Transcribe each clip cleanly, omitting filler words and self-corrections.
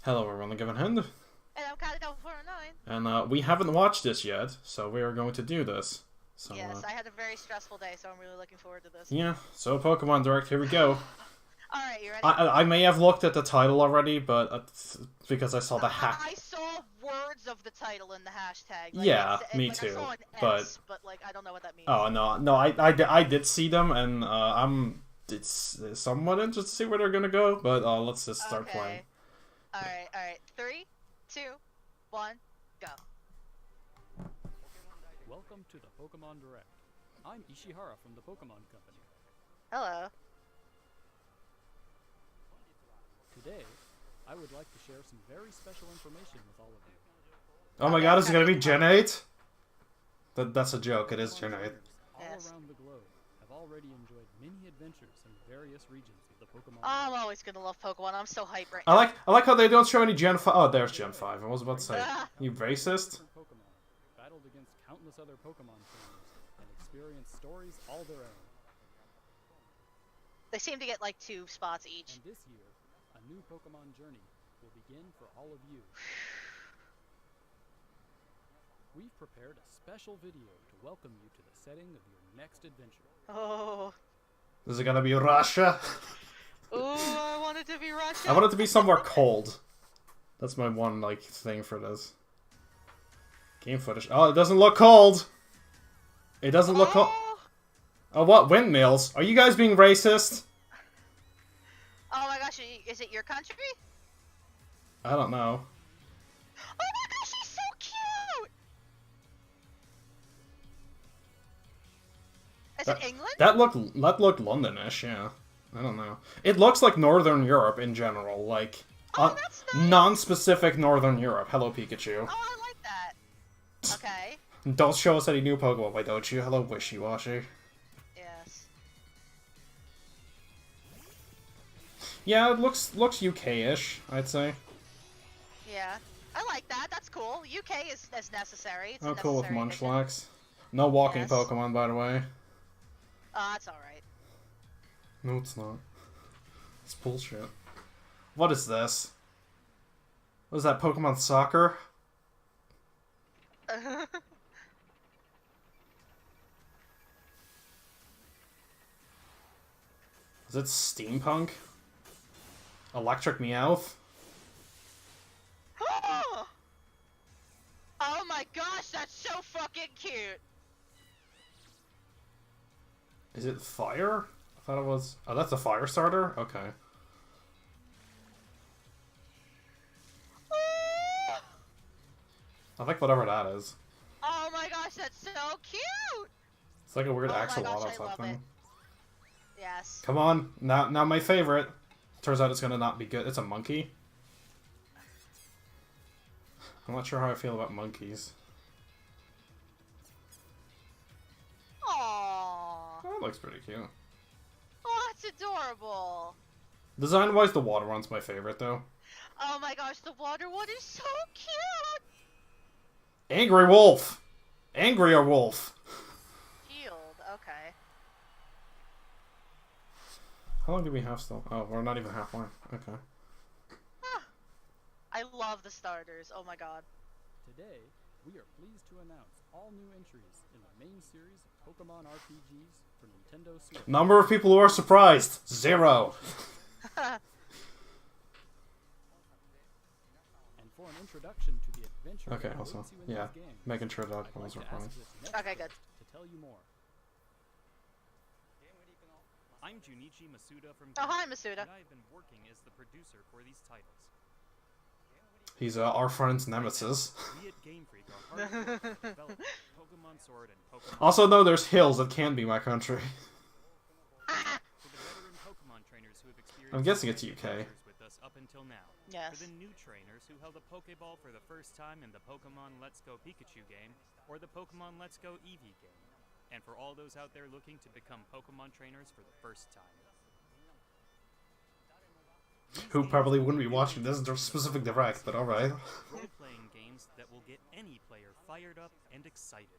Hello everyone, I'm Given Hand, And I'm Caty 409. and we haven't watched this yet, so we are going to do this. So, Yes, I had a very stressful day, so I'm really looking forward to this. yeah, so Pokemon Direct, here we go. Alright, you ready? I may have looked at the title already, but because I saw the I saw words of the title in the hashtag. Yeah, me I too, saw an but... S, but I don't know what that means. Oh, no, I did see them, and it's somewhat interested to see where they're gonna go, but let's just start playing. Alright. 3, 2, 1, go. Welcome to the Pokemon Direct. I'm Ishihara from the Pokemon Company. Hello. Today, I would like to share some very special information with all of you. Oh my god, is it gonna be Gen 8? That's a joke, it is Gen 8. All around the globe have already enjoyed many adventures in various regions of the Pokemon. I'm always gonna love Pokemon. I'm so hyped right now. I like how they don't show any Gen 5. Oh, there's Gen 5. I was about to say, you racist? Pokemon battled against countless other Pokemon trainers and experienced stories all their own. They seem to get like 2 spots each. And this year, a new Pokemon journey will begin for all of you. We've prepared a special video to welcome you to the setting of your next adventure. Oh. Is it gonna be Russia? Ooh, I want it to be Russia. I want it to be somewhere cold. That's my one, thing for this. Game footage. Oh, it doesn't look cold! It doesn't look cold. Oh, what? Windmills? Are you guys being racist? Oh my gosh, is it your country? I don't know. Oh my gosh, she's so cute! Is it England? That looked Londonish, yeah. I don't know. It looks like Northern Europe in general, that's nice. non-specific Northern Europe. Hello, Pikachu. Oh, I like that. Okay. Don't show us any new Pokemon, why don't you? Hello, Wishy-Washy. Yes. Yeah, it looks UK-ish, I'd say. Yeah. I like that. That's cool. UK is necessary. It's Oh, cool with addition. Munchlax. No walking Yes. Pokemon, by the way. Oh, that's alright. No, it's not. It's bullshit. What is this? What is that, Pokemon Soccer? Is it Steampunk? Electric Meowth? Oh my gosh, that's so fucking cute! Is it Fire? I thought it was... Oh, that's a Fire starter? Okay. I like whatever that is. Oh my gosh, that's so cute! It's like a weird Oh my axolotl gosh, I type love thing. it. Yes. Come on, now my favorite. Turns out it's gonna not be good. It's a monkey. I'm not sure how I feel about monkeys. Aww. That looks pretty cute. Oh, that's adorable. Design-wise, the water one's my favorite, though. Oh my gosh, the water one is so cute! Angry Wolf! Angrier Wolf! Shield, okay. How long do we have still? Oh, we're not even halfway. Okay. I love the starters, oh my god. Today, we are pleased to announce all new entries in the main series of Pokemon RPGs for Nintendo Switch. Number of people who are surprised. 0. And for an introduction to the adventure Okay, that also, awaits you in yeah, this game, making sure that I'd like was to surprised. ask this next Okay, good. guest to tell you more. I'm Junichi Masuda from Oh, hi, Caty, Masuda. and I've been working as the producer for these titles. He's our friend's nemesis. We at Game Freak are hard at work to develop Pokémon Sword and Pokémon Also, no, there's hills that can be my country. for the veteran Pokémon trainers who have experienced I'm guessing it's many UK. adventures with us up until now. Yes. For the new trainers who held a Pokéball for the first time in the Pokémon Let's Go Pikachu game, or the Pokémon Let's Go Eevee game. And for all those out there looking to become Pokémon trainers for the first time. Who probably wouldn't be watching this specific direct, but alright. Role-playing games that will get any player fired up and excited.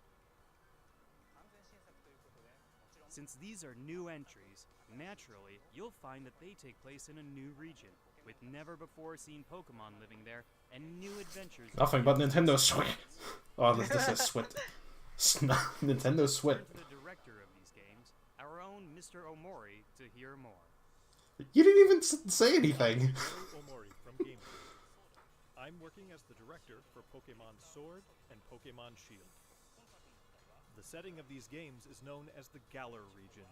Since these are new entries, naturally, you'll find that they take place in a new region, with never-before-seen Pokemon living there and new adventures. Nothing but Nintendo Switch. Oh, this is Switch. Nintendo Switch. Turn to the director of these games, our own Mr. Omori, to hear more. You didn't even say anything. Omori from Game Freak. I'm working as the director for Pokémon Sword and Pokémon Shield. The setting of these games is known as the Galar region.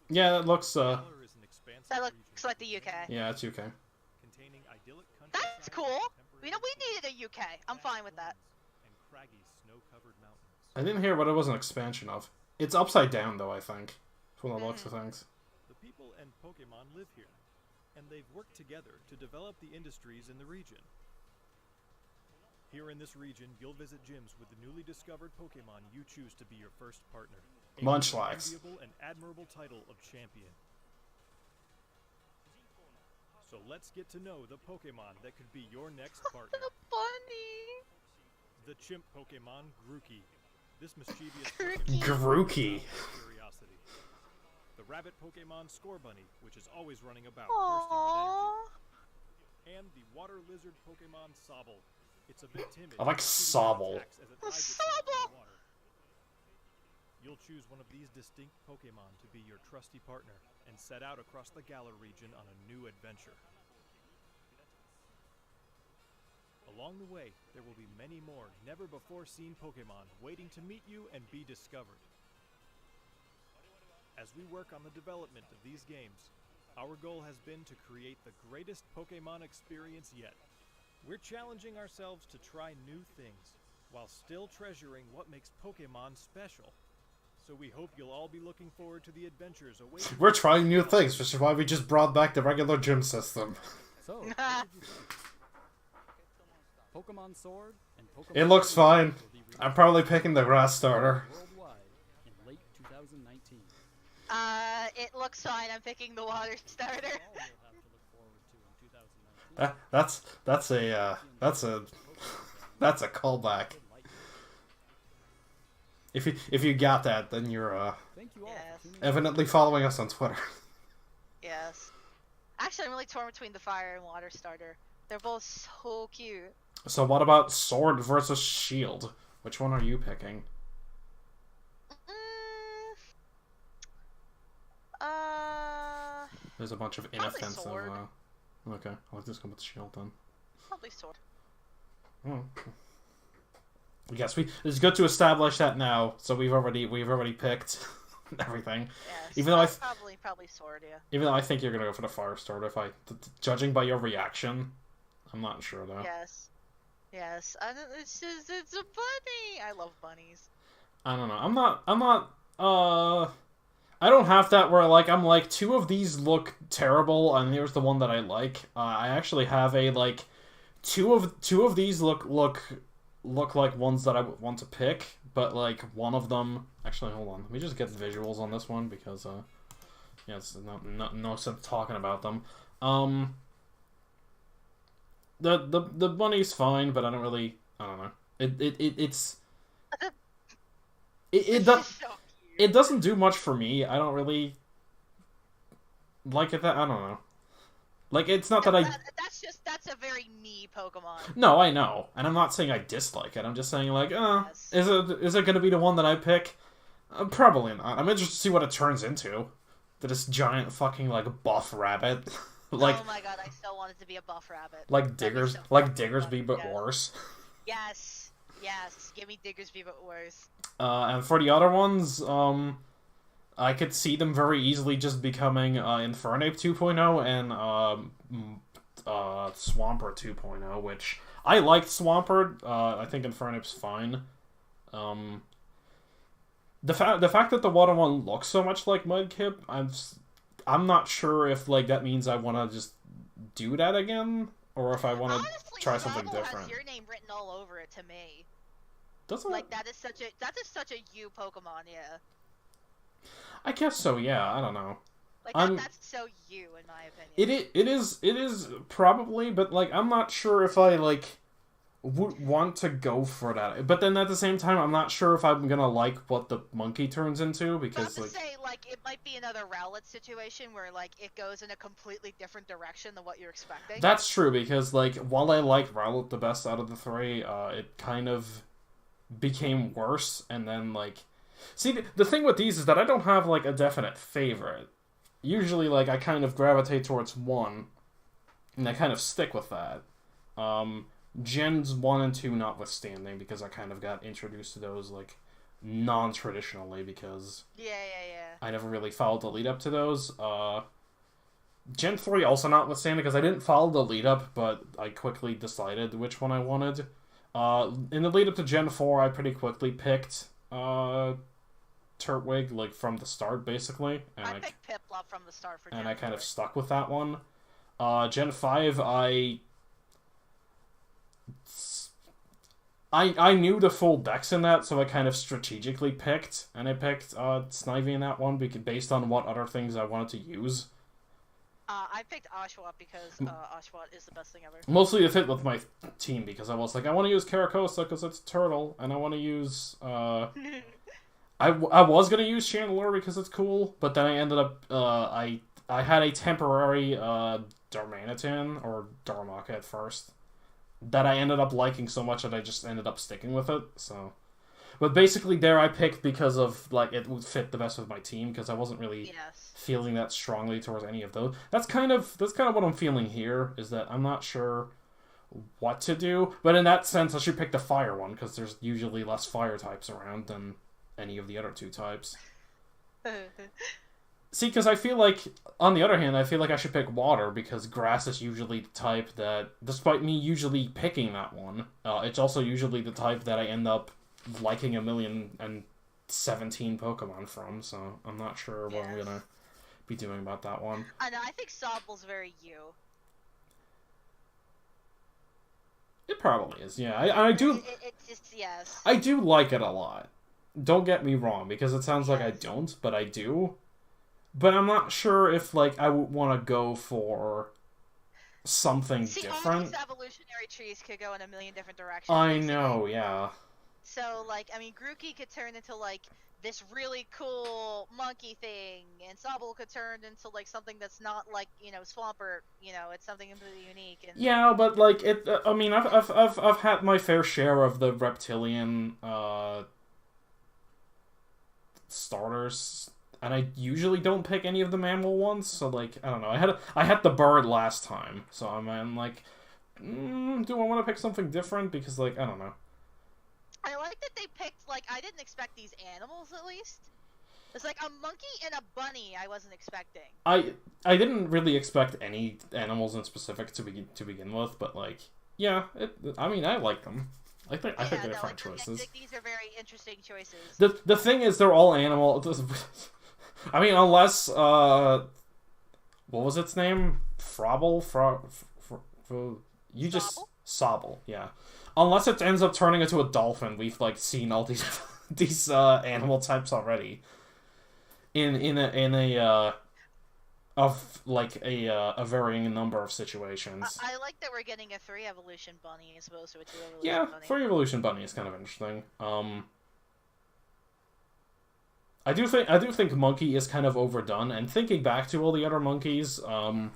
Yeah, that looks, Galar is an expansive That looks region like the UK. yeah, it's UK. containing idyllic That's countryside, cool. We temperate needed a UK. I'm fine with that. and craggy snow-covered mountains. I didn't hear what it was an expansion of. It's upside down, though, I think. From the looks of things. The people and Pokemon live here, and they've worked together to develop the industries in the region. Here in this region, you'll visit gyms with the newly discovered Pokemon you choose to be your first partner. Munchlax. An enviable and admirable title of champion. So let's get to know the Pokemon that could be your next partner. Bunny. The chimp Pokemon, Grookey. This mischievous Grookey. Grookey. curiosity. The rabbit Pokemon, Scorbunny, which is always running about, bursting with Aww. energy. And the water lizard Pokemon, Sobble. It's a bit timid. I like shooting Sobble. attacks as it hides itself in the Sobble. water. You'll choose one of these distinct Pokemon to be your trusty partner and set out across the Galar region on a new adventure. Along the way, there will be many more never-before-seen Pokemon waiting to meet you and be discovered. As we work on the development of these games, our goal has been to create the greatest Pokemon experience yet. We're challenging ourselves to try new things, while still treasuring what makes Pokemon special. So we hope you'll all be looking forward to the adventures awaiting. We're trying new things, which is why we just brought back the regular gym system. So, what did you think? Pokemon Sword and Pokemon It looks Shield fine. will be released I'm probably picking the grass starter. worldwide in late 2019. It looks fine. I'm picking the water starter. All you'll have to look forward to in 2019. That's a callback. If you got that, then you're Thank you all Yes. for tuning in. evidently following us on Twitter. Yes. Actually, I'm really torn between the fire and water starter. They're both so cute. So what about Sword versus Shield? Which one are you picking? There's a bunch of Probably inoffensive. Sword. Okay, I'll just go with Shield then. Probably sword. Oh. Yes, it's good to establish that now. So we've already picked everything. Yes. Even though I probably sword. Yeah. Even though I think you're gonna go for the fire starter, judging by your reaction, I'm not sure though. Yes. Yes. It's a bunny. I love bunnies. I don't know. I'm not. I don't have that where I'm like two of these look terrible, and here's the one that I like. I actually have a two of these look like ones that I would want to pick, but one of them. Actually, hold on. Let me just get visuals on this one because yeah, it's no sense talking about them. The bunny's fine, but I don't know. It does. So cute. It doesn't do much for me. I don't really like it. I don't know. It's not that I. That's a very me Pokemon. No, I know, and I'm not saying I dislike it. I'm just saying Yes. is it going to be the one that I pick? Probably not. I'm interested to see what it turns into. This giant fucking buff rabbit, Oh my god, I so wanted to be a buff rabbit. Diggers, so Diggersby, but yes. worse. Yes. Yes. Give me Diggersby, but worse. And for the other ones, I could see them very easily just becoming Infernape 2.0 and Swampert 2.0, which I liked Swampert. I think Infernape's fine. The fact that the water one looks so much like Mudkip, I'm not sure if that means I want to just do that again, or if I want to Honestly, try something Ramble different. has your name written all over it to me. Doesn't it? That is such a you Pokemon, yeah. I guess so. Yeah, I don't know. That's so you, in my opinion. It is probably, but I'm not sure if I would want to go for that. But then at the same time, I'm not sure if I'm gonna like what the monkey turns into, because, Not to say, like, it might be another Rowlet situation where, like, it goes in a completely different direction than what you're expecting. That's true, because, like, while I like Rowlet the best out of the three, it kind of became worse, and then, like... See, the thing with these is that I don't have, like, a definite favorite. Usually, like, I kind of gravitate towards one, and I kind of stick with that. Gens 1 and 2 notwithstanding, because I kind of got introduced to those, like, non-traditionally, because Yeah. I never really followed the lead-up to those. Gen 3 also notwithstanding, because I didn't follow the lead-up, but I quickly decided which one I wanted. In the lead-up to Gen 4, I pretty quickly picked Turtwig, like, from the start, basically. And I picked Piplup from the start for Gen 4. And I kind of stuck with that one. Gen 5, I knew the full decks in that, so I kind of strategically picked, and I picked Snivy in that one based on what other things I wanted to use. I picked Oshawott because Oshawott is the best thing ever. Mostly to fit with my team, because I was like, I want to use Caracosta because it's a turtle, and I want to use... I was going to use Chandelure because it's cool, but then I ended up... I had a temporary Darmanitan, or Darmaka at first, that I ended up liking so much that I just ended up sticking with it, so... But basically there I picked because of, like, it would fit the best with my team, because I wasn't really feeling that strongly towards any of those. That's kind of what I'm feeling here, is that I'm not sure what to do, but in that sense I should pick the fire one, because there's usually less fire types around than any of the other two types. See, because I feel like, on the other hand, I feel like I should pick water, because grass is usually the type that, despite me usually picking that one, it's also usually the type that I end up liking 1,017 Pokemon from, so I'm not sure what I'm gonna be doing about that one. I know, I think Sobble's very you. It probably is, yeah. I do... It's just, yes. I do like it a lot. Don't get me wrong, because it sounds like I don't, but I do. But I'm not sure if, like, I would want to go for something different. All these evolutionary trees could go in a million different directions. I know, yeah. So, like, I mean, Grookey could turn into, like, this really cool monkey thing, and Sobble could turn into, like, something that's not, like, you know, Swampert, you know, it's something completely unique. And... Yeah, but, like, it, I mean, I've had my fair share of the reptilian, starters, and I usually don't pick any of the mammal ones, so, like, I don't know, I had the bird last time, so I'm like, do I want to pick something different, because, like, I don't know. I like that they picked, like, I didn't expect these animals, at least. It's like a monkey and a bunny I wasn't expecting. I didn't really expect any animals in specific to begin with, but, like, yeah, I mean, I like them. I think they're fine choices. These are very interesting choices. The thing is, they're all animal... I mean, unless, what was its name? Frobble? Sobble, yeah. Unless it ends up turning into a dolphin, we've, like, seen all these these animal types already in a varying number of situations. I like that we're getting a 3 evolution bunny as opposed to a 2 evolution bunny. Yeah, 3 evolution bunny is kind of interesting. I do think monkey is kind of overdone, and thinking back to all the other monkeys, I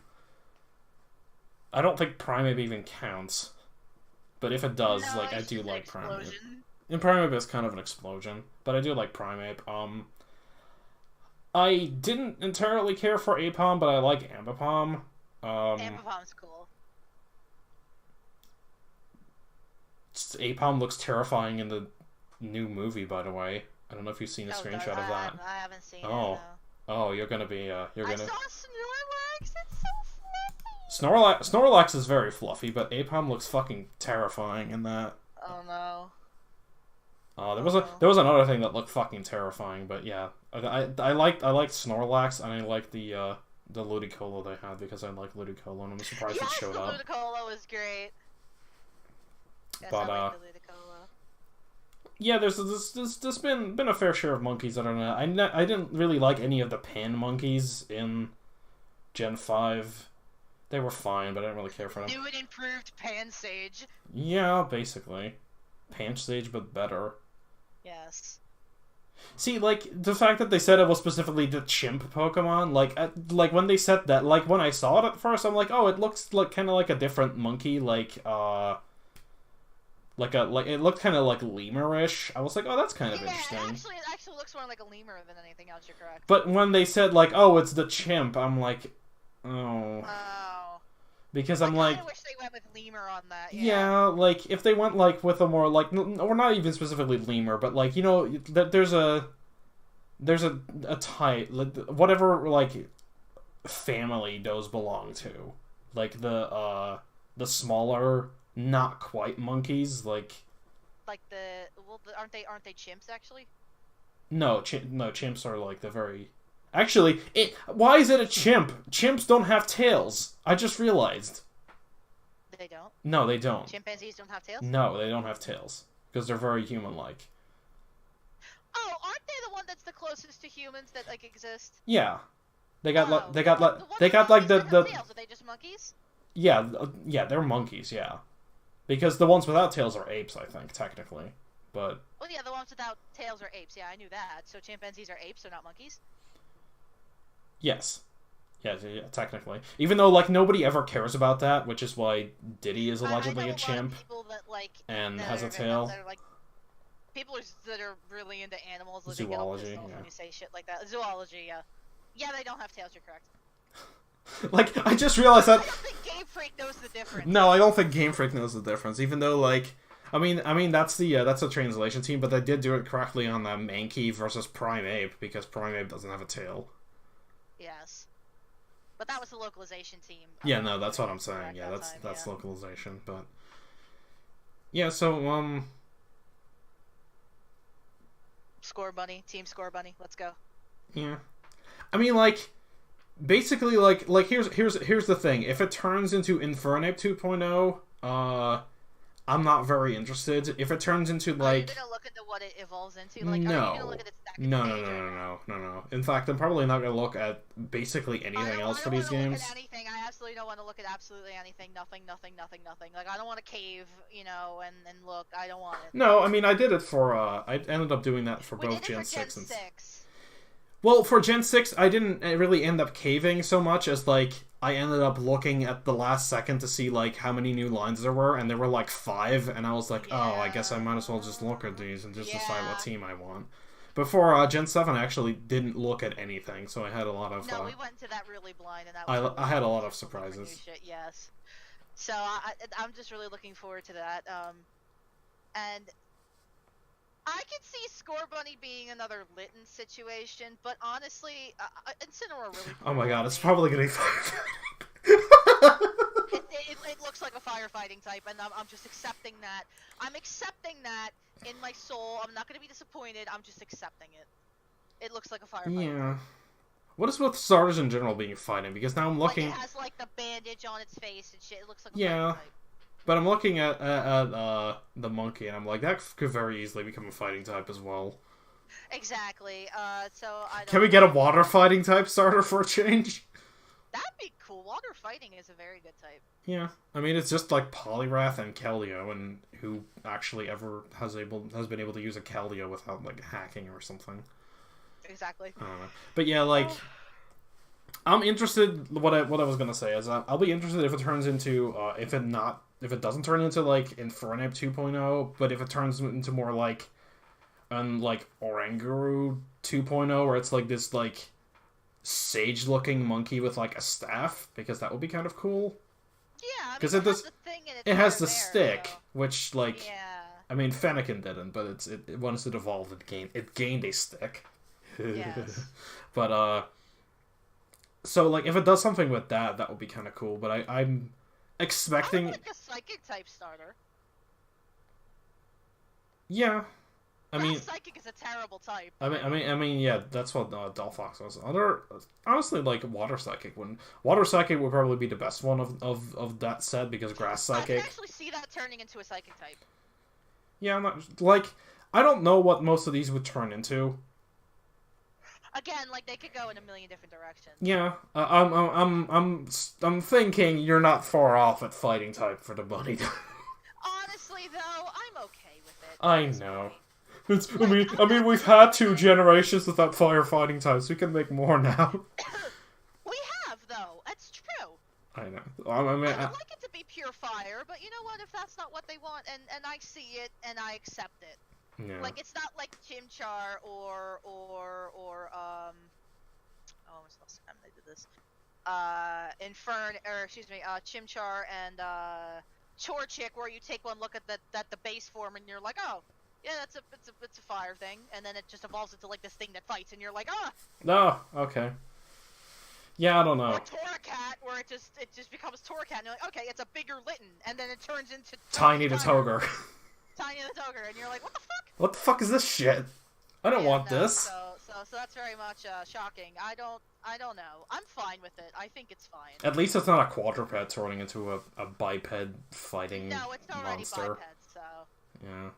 don't think Primeape even counts. But if it does, no, like, I do like Primeape. Explosion. And Primeape is kind of an explosion, but I do like Primeape. I didn't entirely care for Aipom, but I like Ambipom. Ambipom's cool. Aipom looks terrifying in the new movie, by the way. I don't know if you've seen a screenshot of that. I haven't seen it, no. Oh, you're gonna be, I saw Snorlax, it's so fluffy! Snorlax is very fluffy, but Aipom looks fucking terrifying in that. Oh no. There was another thing that looked fucking terrifying, but yeah. I liked Snorlax, and I liked the Ludicolo they had, because I like Ludicolo, and I'm surprised it showed up. Yes, the Ludicolo was great. Yes, But, I like the Ludicolo. Yeah, there's been a fair share of monkeys that are not... I didn't really like any of the pan monkeys in Gen 5. They were fine, but I didn't really care for them. New and improved Pansage. Yeah, basically. Pansage, but better. Yes. See, like, the fact that they said it was specifically the chimp Pokemon, like when they said that, like, when I saw it at first, I'm like, oh, it looks like kind of like a different monkey, like, it looked kind of like lemurish. I was like, oh, that's kind of interesting. It actually looks more like a lemur than anything else, you're correct. But when they said, like, oh, it's the chimp, I'm like, oh. Because I'm like... I wish they went with lemur on that, yeah, like, if they went, like, with a more, like, or not even specifically lemur, but, like, you know, there's a type, like, whatever, like, family those belong to. Like, the smaller, not quite monkeys, like... Like aren't they chimps, actually? No, chimps are, like, the very... Actually, why is it a chimp? Chimps don't have tails. I just realized. They don't? No, they don't. Chimpanzees don't have tails? No, they don't have tails. Because they're very human-like. Oh, aren't they the one that's the closest to humans that, like, exist? Yeah. They got tails. Are they just monkeys? Yeah, they're monkeys, yeah. Because the ones without tails are apes, I think, technically. But... Well, yeah, the ones without tails are apes. Yeah, I knew that. So chimpanzees are apes, they're not monkeys? Yes. Yeah, technically. Even though, like, nobody ever cares about that, which is why Diddy is allegedly a chimp and has a tail. People that are really into animals. Zoology, yeah. When you say shit like that. Zoology, yeah. Yeah, they don't have tails, you're correct. Like, I just realized that... I don't think Game Freak knows the difference. No, I don't think Game Freak knows the difference, even though, like... I mean, that's the translation team, but they did do it correctly on the Mankey versus Primeape, because Primeape doesn't have a tail. Yes. But that was the localization team. Yeah, no, that's what I'm saying. Yeah, that's localization, but... Yeah, so, Score Bunny, Team Score Bunny, let's go. Yeah. I mean, like, basically, like here's the thing. If it turns into Infernape 2.0, I'm not very interested. If it turns into, like... Are you gonna look into what it evolves into? Like, no. Are you gonna look at its second No. In fact, I'm probably not gonna look at basically anything else for these games. Look at anything. I absolutely don't want to look at absolutely anything. Nothing. Like, I don't want to cave, you know, and look. I don't want it. No, I mean, I did it for, I ended up doing that for both Gen 6 and... 6. Well, for Gen 6, I didn't really end up caving so much as, like, I ended up looking at the last second to see, like, how many new lines there were, and there were, like, 5, and I was like, oh, I guess I might as well just look at these and just decide what team I want. But for Gen 7, I actually didn't look at anything, so I had a lot of... No, we went to that really blind, and that was... I had a lot of surprises. Shit, yes. So, I'm just really looking forward to that, and... I could see Score Bunny being another Litten situation, but honestly, Incineroar really... Oh my god, it's probably gonna be it looks like a firefighting type, and I'm just accepting that. I'm accepting that in my soul. I'm not gonna be disappointed. I'm just accepting it. It looks like a firefighting Yeah. What is with starters in general being fighting? Because now I'm looking... Like it has, like, the bandage on its face and shit. It looks like a fighting type. But I'm looking at the monkey, and I'm like, that could very easily become a fighting type as well. Exactly. So I don't... Can we get a water fighting type starter for a change? That'd be cool. Water fighting is a very good type. Yeah, I mean, it's just like Poliwrath and Keldeo, and who actually ever has been able to use a Keldeo without, like, hacking or something. Exactly. I don't know. But yeah, like... I'm interested. What I was gonna say is I'll be interested if it turns into if it doesn't turn into, like, Infernape 2.0, but if it turns into more like Oranguru 2.0, where it's like this, like, sage-looking monkey with, like, a staff, because that would be kind of cool. Yeah, because it has the stick, so... which, like, yeah. I mean, Fennekin didn't, but once it evolved, it gained a stick. Yes. But so, like, if it does something with that would be kind of cool, but I'm expecting... I would like a Psychic type starter. Yeah. I mean... Psychic is a terrible type. I mean, yeah, that's what Delphox was. Honestly, like, Water Psychic wouldn't... Water Psychic would probably be the best one of that set, because Grass Psychic... I can actually see that turning into a Psychic type. Yeah, I'm not... Like, I don't know what most of these would turn into. Again, like, they could go in a million different directions. Yeah, I'm thinking you're not far off at fighting type for the bunny. Honestly, though, I'm okay with it. I at this know. point. It's, Like, I mean, we've had 2 generations without firefighting types. We can make more now. We have, though. That's true. I know. I mean, I would like it to be pure fire, but you know what? If that's not what they want, and I see it and I accept it. yeah. Like, it's not like Chimchar or oh, I was last time they did this. Chimchar and Chorchik, where you take one look at the base form and you're like, oh, yeah, it's a fire thing, and then it just evolves into like this thing that fights, and you're like, ah. Oh, okay. Yeah, I don't know. Or Torracat, where it just becomes Torracat, and you're like, okay, it's a bigger Litten, and then it turns into Tiny the Toger. Tiny the Toger, and you're like, what the fuck? What the fuck is this shit? I don't want no, this. So that's very much shocking. I don't know. I'm fine with it. I think it's fine. At least it's not a quadruped turning into a biped fighting No, it's already monster. biped, so. Yeah.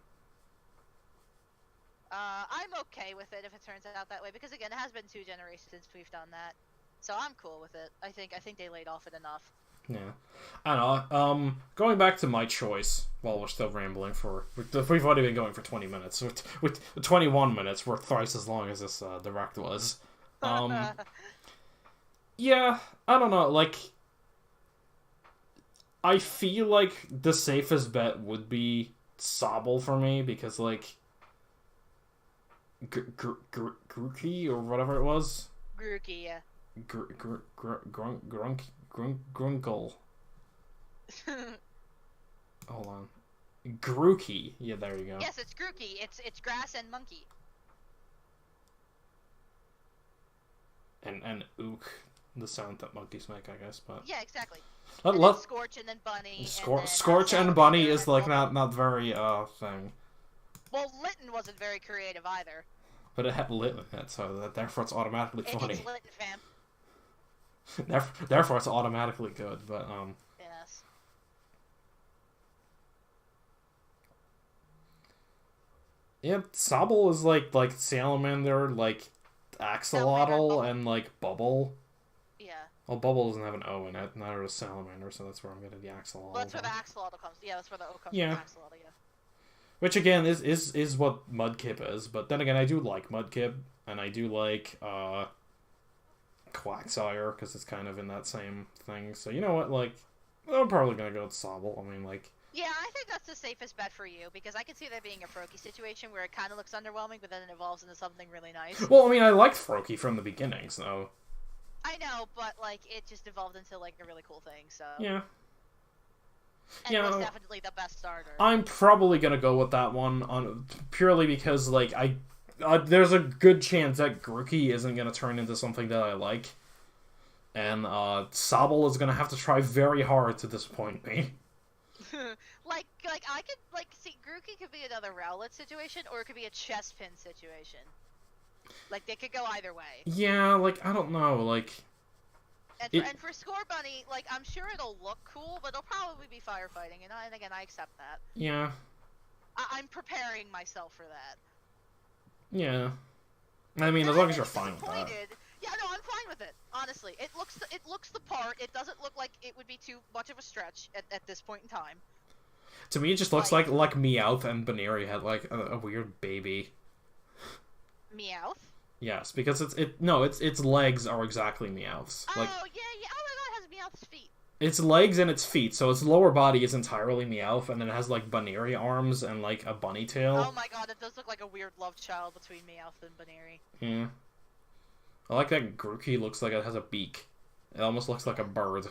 I'm okay with it if it turns out that way, because again, it has been 2 generations since we've done that, so I'm cool with it. I think they laid off it enough. Yeah. I don't know. Going back to my choice, while we're still rambling we've already been going for 20 minutes. With 21 minutes, we're thrice as long as this direct was. Yeah, I don't know, like, I feel like the safest bet would be Sobble for me, because, like, Grookey, or whatever it was? Grookey, yeah. Grunkle. Hold on. Grookey. Yeah, there you go. Yes, it's Grookey. It's grass and monkey. And ook, the sound that monkeys make, I guess, but... Yeah, exactly. Then Scorch and then Bunny. Scorch and Bunny is, like, not very, thing. Well, Litten wasn't very creative either. But it had lit in it, so therefore it's automatically funny. It's Litten, fam. Therefore it's automatically good, but, Yes. yeah, Sobble is like Salamander, like Axolotl, and like Bubble. Yeah. Well, Bubble doesn't have an O in it, neither does Salamander, so that's where I'm getting the Axolotl. Well, that's where the Axolotl comes. Yeah, that's where the O comes Yeah. from. Axolotl, yeah. Which again is what Mudkip is, but then again I do like Mudkip, and I do like Quagsire, because it's kind of in that same thing. So you know what, like, I'm probably gonna go with Sobble. I mean, like... Yeah, I think that's the safest bet for you, because I can see there being a Froakie situation where it kind of looks underwhelming, but then it evolves into something really nice. Well, I mean, I liked Froakie from the beginning, so... I know, but, like, it just evolved into, like, a really cool thing, so... Yeah. And it was definitely the best starter. I'm probably gonna go with that one, purely because, like, there's a good chance that Grookey isn't gonna turn into something that I like. And, Sobble is gonna have to try very hard to disappoint me. like, I could, like, see, Grookey could be another Rowlet situation, or it could be a Chespin situation. Like, they could go either way. Yeah, like, I don't know, like... And for Scorbunny, like, I'm sure it'll look cool, but it'll probably be firefighting, and again, I accept that. Yeah. I'm preparing myself for that. Yeah. I mean, as long as you're fine with that. Yeah, no, I'm fine with it. Honestly, it looks the part. It doesn't look like it would be too much of a stretch at this point in time. To me, it just looks like Meowth and Baneri had like a weird baby. Meowth? Yes, because its legs are exactly Meowth's. Oh like, yeah. Oh my god, it has Meowth's feet. Its legs and its feet, so its lower body is entirely Meowth, and then it has like Baneri arms and like a bunny tail. Oh my god, it does look like a weird love child between Meowth and Baneri. Yeah. I like that Grookey looks like it has a beak. It almost looks like a bird,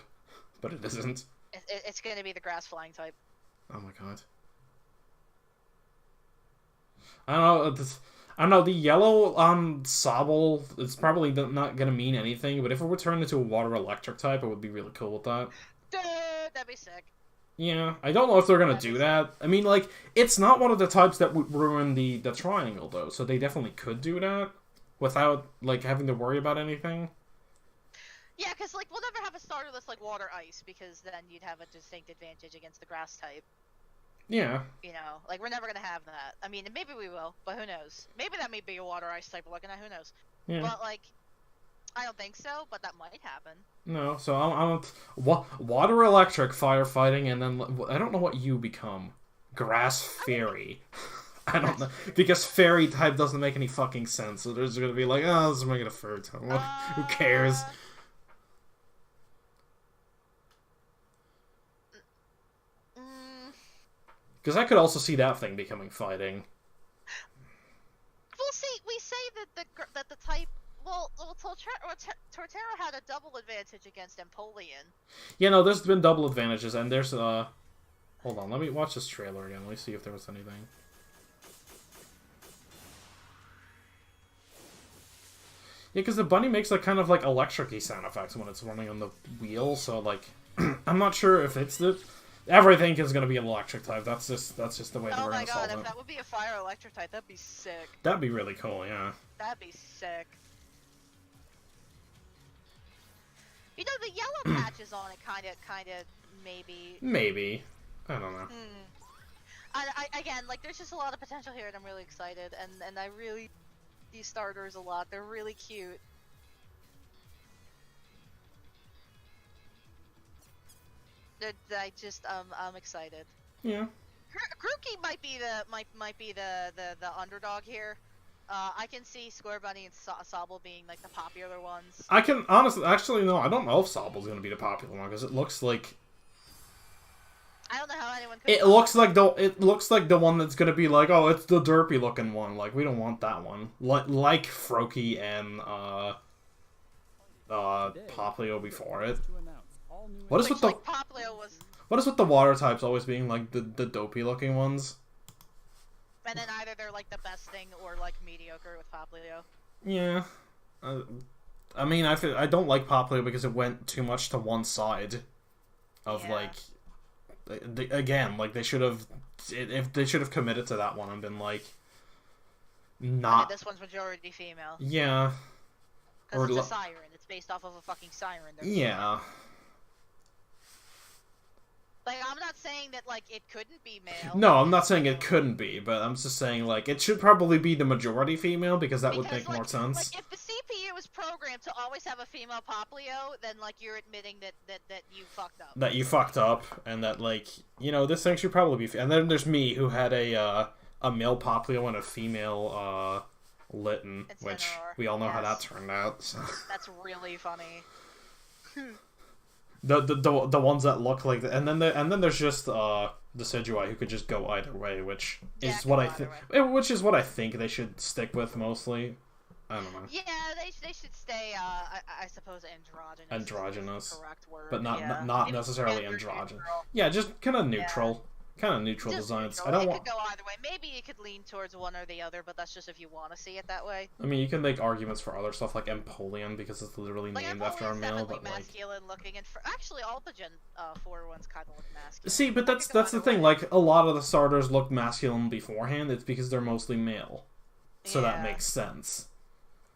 but it isn't. It's gonna be the grass flying type. Oh my god. I don't know, the yellow Sobble, it's probably not gonna mean anything, but if it were turned into a water electric type, I would be really cool with that. Dude, that'd be sick. Yeah, I don't know if they're gonna do that. I mean, like, it's not one of the types that would ruin the triangle, though, so they definitely could do that without, like, having to worry about anything. Yeah, because, like, we'll never have a starter that's like water ice, because then you'd have a distinct advantage against the grass type. Yeah. You know, like, we're never gonna have that. I mean, maybe we will, but who knows? Maybe that may be a water ice type Looking at who knows? Yeah. But like, I don't think so. But that might happen. No, so I'm water electric firefighting, and then I don't know what you become. Grass fairy. I don't know, because fairy type doesn't make any fucking sense. So there's gonna be like, oh, let's make it a fairy type. Who cares? Because I could also see that thing becoming fighting. Well, see, we say that the type. Well, Torterra had a double advantage against Empoleon. Yeah, no, there's been double advantages, and there's hold on, let me watch this trailer again. Let me see if there was anything. Yeah, because the bunny makes like kind of like electric-y sound effects when it's running on the wheel, so like I'm not sure if it's the everything is gonna be an electric type. That's just the way Oh we're my gonna solve god, if it. that would be a fire electric type, that'd be sick. That'd be really cool, yeah. That'd be sick. You know, the yellow patches on it kind of, maybe. Maybe. I don't know. Again, like, there's just a lot of potential here, and I'm really excited, and I really these starters a lot. They're really cute. I'm excited. Yeah. Grookey might be the underdog here. I can see Square Bunny and Sobble being like the popular ones. I can honestly, actually, no, I don't know if Sobble's gonna be the popular one because it looks like. I don't know how anyone could. It looks like the one that's gonna be like, oh, it's the derpy looking one. Like we don't want that one. Like Froakie and Poplio before it. What is with the Poplio was. What is with the water types always being like the dopey looking ones? And then either they're like the best thing or like mediocre with Poplio. Yeah. I mean, I don't like Poplio because it went too much to one side. Of like, again, like they should have, if they should have committed to that one and been like, not. I mean, this one's majority female. Yeah. Because it's a siren. It's based off of a fucking siren. Yeah. Like, I'm not saying that, like, it couldn't be male. No, I'm not saying it couldn't be, but I'm just saying, like, it should probably be the majority female, because that would make more sense. Like, if the CPU is programmed to always have a female Poplio, then, like, you're admitting that you fucked up. That you fucked up, and that, like, you know, this thing should probably be... And then there's me, who had a male Poplio and a female, Litten, which we all know how that turned out, so... That's really funny. The ones that look like that, and then there's just Decidueye who could just go either way, which is what I think they should stick with mostly. I don't know. Yeah, they should stay. I suppose androgynous. Androgynous, is the correct word, but not necessarily androgynous. Yeah, just kind of neutral. Kind of neutral designs. Neutral. I don't want. It could go either way. Maybe it could lean towards one or the other, but that's just if you want to see it that way. I mean, you can make arguments for other stuff like Empoleon because it's literally named after a male, but like masculine looking, and actually all the Gen 4 ones kind of look masculine. See, but that's the thing. Like a lot of the starters look masculine beforehand. It's because they're mostly male, so that makes sense.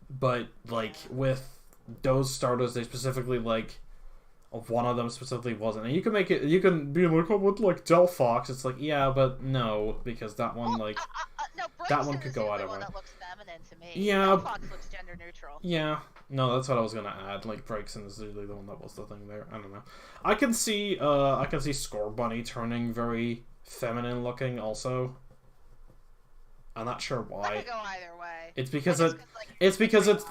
But like with those starters, they specifically like. One of them specifically wasn't, and you can make it. You can be like, oh, with like Delphox. It's like, yeah, but no, because that one no, that one could go either way. That looks feminine to me. Yeah, Delphox looks gender neutral. Yeah, no, that's what I was gonna add. Like Braixen is usually the one that was the thing there. I don't know. I can see Scorbunny turning very feminine looking. Also, I'm not sure why. That could go either way. It's because it's because it's.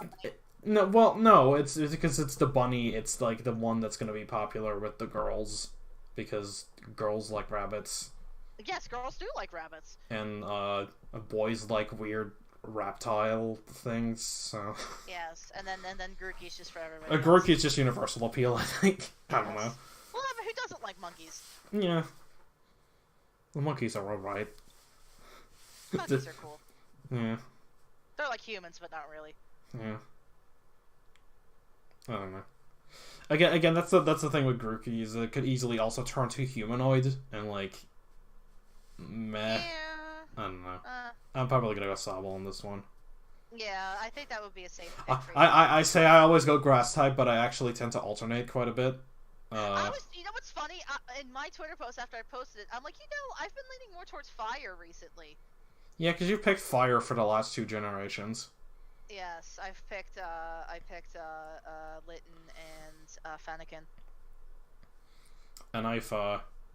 No, well, no, it's because it's the bunny. It's like the one that's gonna be popular with the girls, because girls like rabbits. Yes, girls do like rabbits. And boys like weird reptile things. So. Yes, and then Grookey's just for everybody. Grookey's just universal appeal, I think. I don't know. Well, I mean, who doesn't like monkeys? Yeah. The monkeys are alright. Monkeys are cool. Yeah. They're like humans, but not really. Yeah. I don't know. Again, that's the thing with Grookey, is it could easily also turn to humanoid and like, meh. Yeah. I don't know. I'm probably gonna go Sobble on this one. Yeah, I think that would be a safe pick for you. I say I always go grass type, but I actually tend to alternate quite a bit. You know what's funny? In my Twitter post after I posted it, I'm like, I've been leaning more towards fire recently. Yeah, because you picked fire for the last 2 generations. Yes, I picked Litten and Fennekin. And I've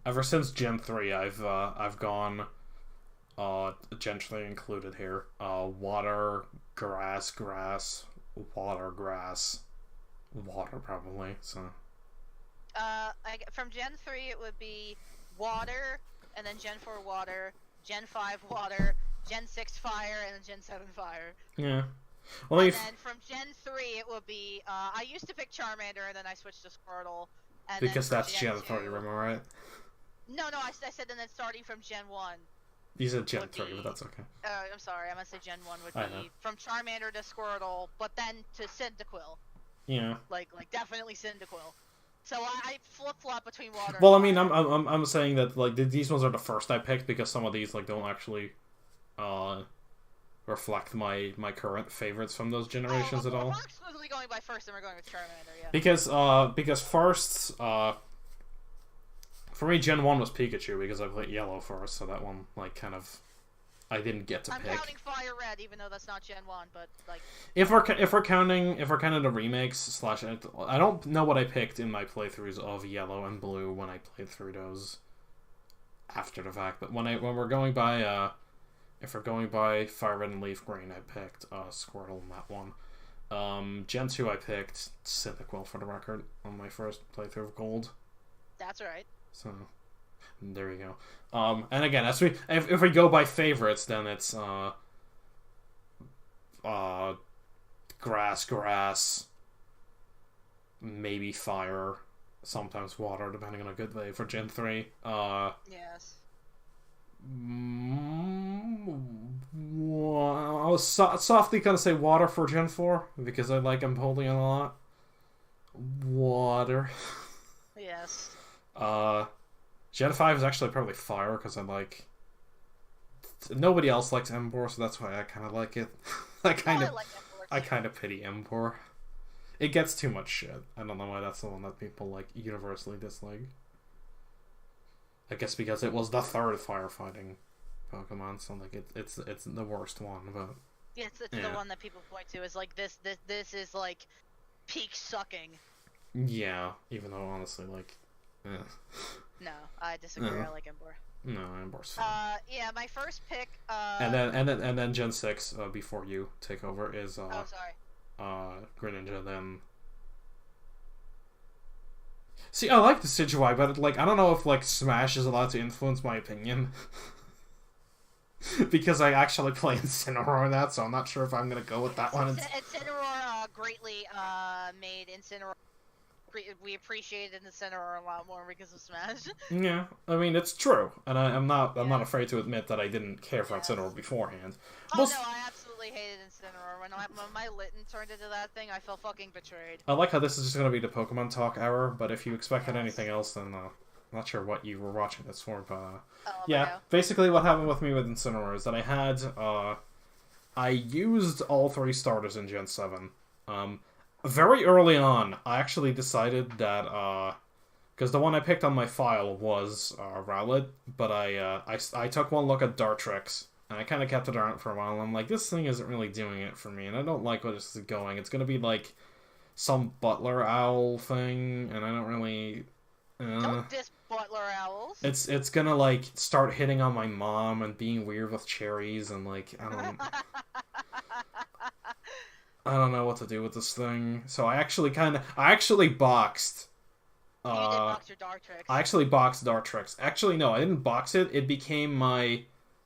ever since Gen 3, I've gone Gen 3 included here. Water, grass, water, grass, water probably. So From Gen 3 it would be water, and then Gen 4 water, Gen 5 water, Gen 6 fire, and then Gen 7 fire. yeah. Well, And then from Gen 3 it would be I used to pick Charmander, and then I switched to Squirtle. And because then that's Gen 3, 2, remember, right? No, I said and then starting from Gen 1. You said Gen Would 3, be- but that's okay. I'm sorry, I meant to say Gen 1 would I know. be from Charmander to Squirtle, but then to Cyndaquil. Yeah. Like definitely Cyndaquil. So I flip-flop between water Well, I and mean, fire. I'm saying that like these ones are the first I picked because some of these like don't actually reflect my current favorites from those generations at all. We're exclusively going by first, and we're going with Charmander, yeah. Because first for me Gen 1 was Pikachu because I played Yellow first, so that one like kind of I didn't get to I'm pick. counting Fire Red, even though that's not Gen 1, but like. If we're counting the remakes slash, I don't know what I picked in my playthroughs of Yellow and Blue when I played through those after the fact. But when we're going by if we're going by Fire Red and Leaf Green, I picked Squirtle in that one. Gen 2 I picked Cyndaquil for the record on my first playthrough of Gold. That's right. So there you go. And again, if we go by favorites, then it's grass, maybe fire, sometimes water, depending on a good day for Gen 3. Yes. I was softly gonna say water for Gen 4 because I like Empoleon a lot. Water. Yes. Gen 5 is actually probably fire because I like. Nobody else likes Empoleon, so that's why I kind of like it. I kind of pity Empoleon. It gets too much shit. I don't know why that's the one that people like universally dislike. I guess because it was the third firefighting Pokemon, so like it's the worst one, but Yeah, it's the one that people point to as like this is like peak sucking. yeah. Even though honestly, like, No, I disagree. I like Empoleon. no, Empoleon's fine. Yeah, my first pick. And then Gen 6 before you take over is Oh, sorry. Greninja. Then see, I like the Decidueye, but like I don't know if like Smash is allowed to influence my opinion. Because I actually play Incineroar in that, so I'm not sure if I'm gonna go with that one. Incineroar greatly made Incineroar. We appreciated Incineroar a lot more because of Smash. Yeah, I mean it's true, and I'm not afraid to admit that I didn't care for Incineroar beforehand. Oh no, I absolutely hated Incineroar. When my Litten turned into that thing, I felt fucking betrayed. I like how this is just gonna be the Pokemon Talk hour, but if you expected anything else, then I'm not sure what you were watching this for, but yeah. Basically, what happened with me with Incineroar is that I used all three starters in Gen 7. Very early on, I actually decided that because the one I picked on my file was Rowlet, but I took one look at Dartrix, and I kind of kept it around for a while, and I'm like, this thing isn't really doing it for me, and I don't like where this is going. It's going to be like some Butler Owl thing, and I don't really... Don't diss Butler Owls. It's gonna like start hitting on my mom and being weird with cherries, and like I don't know what to do with this thing. So I actually boxed. You did box your Dartrix. I actually boxed Dartrix. Actually, no, I didn't box it. It became my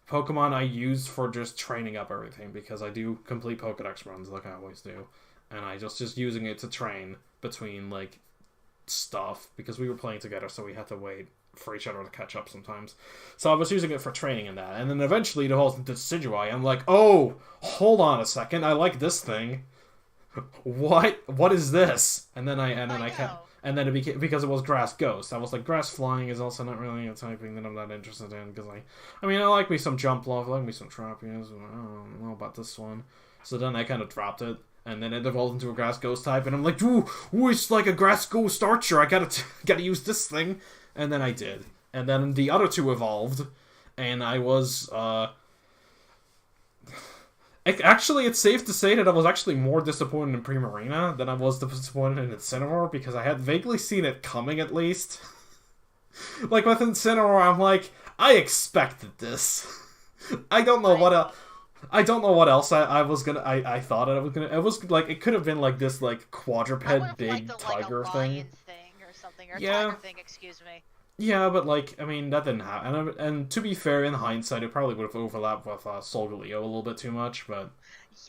Pokemon I used for just training up everything, because I do complete Pokedex runs like I always do, and I just using it to train between like stuff because we were playing together, so we had to wait for each other to catch up sometimes. So I was using it for training and that, and then eventually it evolved into Decidueye. I'm like, oh, hold on a second, I like this thing. What is this? And then and then it became, because it was Grass Ghost, I was like, Grass Flying is also not really a typing that I'm that interested in, because I like me some Jump Love, I like me some Tropius, I don't know about this one. So then I kind of dropped it, and then it evolved into a Grass Ghost type, and I'm like, ooh, it's like a Grass Ghost Archer, I gotta use this thing. And then I did. And then the other two evolved, and I was, Actually, it's safe to say that I was actually more disappointed in Primarina than I was disappointed in Incineroar, because I had vaguely seen it coming, at least. Like, with Incineroar, I'm like, I expected this. I don't know what else. I don't know what else I thought it was gonna. It was like, it could have been like this, like, quadruped big tiger like a thing. lion thing or something, or a Yeah. tiger thing, excuse me. Yeah, but like, I mean, that didn't happen. And to be fair, in hindsight, it probably would have overlapped with Solgaleo a little bit too much, but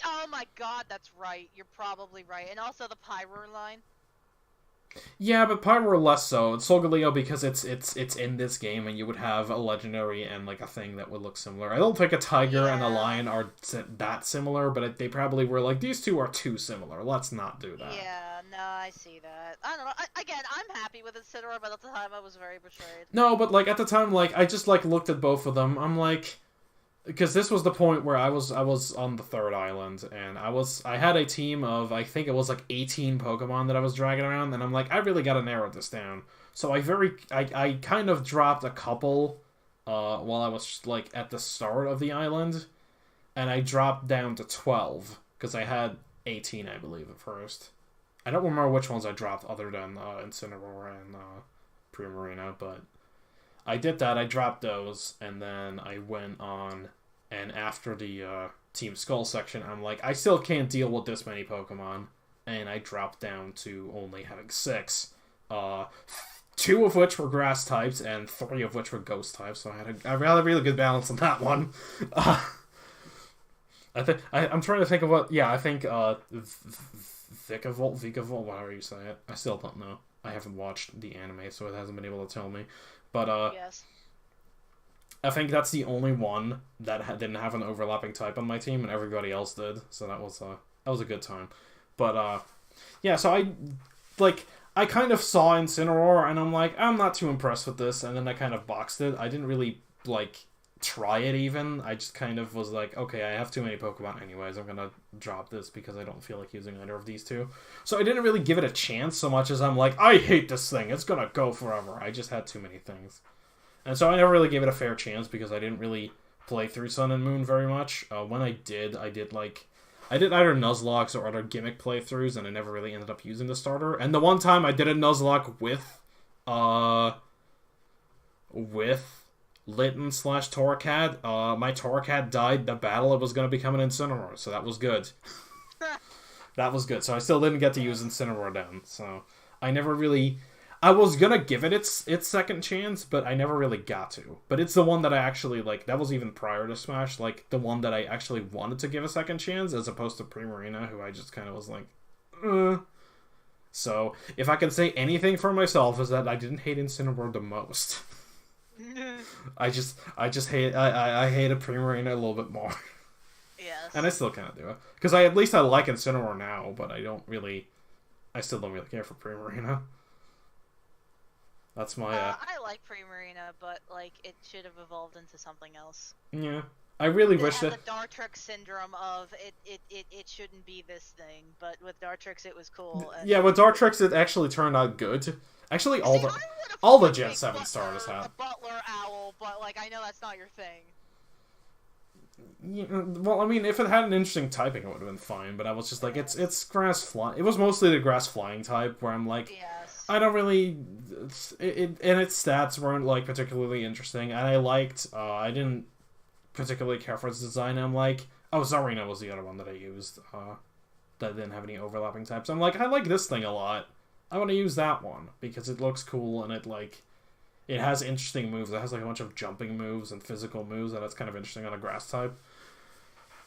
Oh my god, that's right. You're probably right. And also the Pyro line. yeah, but Pyro less so. It's Solgaleo because it's in this game, and you would have a legendary and like a thing that would look similar. I don't think a tiger and a lion are that similar, but they probably were like, these two are too similar. Let's not do that. Yeah, no, I see that. I don't know. Again, I'm happy with Incineroar, but at the time I was very betrayed. No, but like at the time, like I just like looked at both of them. I'm like, because this was the point where I was on the third island, and I had a team of, I think it was like 18 Pokemon that I was dragging around, and I'm like, I really gotta narrow this down. So I kind of dropped a couple while I was like at the start of the island, and I dropped down to 12 because I had 18, I believe, at first. I don't remember which ones I dropped other than Incineroar and Primarina, but I did that. I dropped those, and then I went on, and after the Team Skull section, I'm like, I still can't deal with this many Pokemon, and I dropped down to only having 6. 2 of which were grass types, and 3 of which were ghost types, so I had a really good balance on that one. I'm trying to think of what, yeah, I think Vikavolt, whatever you say it. I still don't know. I haven't watched the anime, so it hasn't been able to tell me. But, yes. I think that's the only one that didn't have an overlapping type on my team, and everybody else did. So that was a good time. But, yeah, so I kind of saw Incineroar, and I'm like, I'm not too impressed with this, and then I kind of boxed it. I didn't really, like, try it even. I just kind of was like, okay, I have too many Pokemon anyways. I'm gonna drop this because I don't feel like using either of these two. So I didn't really give it a chance so much as I'm like, I hate this thing. It's gonna go forever. I just had too many things. And so I never really gave it a fair chance because I didn't really play through Sun and Moon very much. When I did either Nuzlocke or other gimmick playthroughs, and I never really ended up using the starter. And the one time I did a Nuzlocke with Litten/Torracat, my Torracat died the battle. It was going to become an Incineroar, so that was good. That was good. So I still didn't get to use Incineroar then. So I never really... I was going to give it its second chance, but I never really got to. But it's the one that I actually, like, that was even prior to Smash, like, the one that I actually wanted to give a second chance, as opposed to Primarina, who I just kind of was like, So, if I can say anything for myself, is that I didn't hate Incineroar the most. I hated Primarina a little bit more. Yes. And I still kind of do it. Because I like Incineroar now, but I still don't really care for Primarina. That's my, I like Primarina, but, like, it should have evolved into something else. Yeah. I really wish that... the Dartrix syndrome of, it shouldn't be this thing, but with Dartrix it was cool. And yeah, with Dartrix it actually turned out good. Actually, all the Gen 7 starters have. A Butler Owl, but, like, I know that's not your thing. Yeah, well, I mean, if it had an interesting typing, it would have been fine, but I was just like, it's grass flying. It was mostly the grass flying type, where I'm like, yes. I don't really... and its stats weren't, like, particularly interesting, and I didn't particularly care for its design. I'm like, Zarina was the other one that I used, that didn't have any overlapping types. I'm like, I like this thing a lot. I want to use that one, because it looks cool, and it has interesting moves. It has, like, a bunch of jumping moves and physical moves, and that's kind of interesting on a grass type.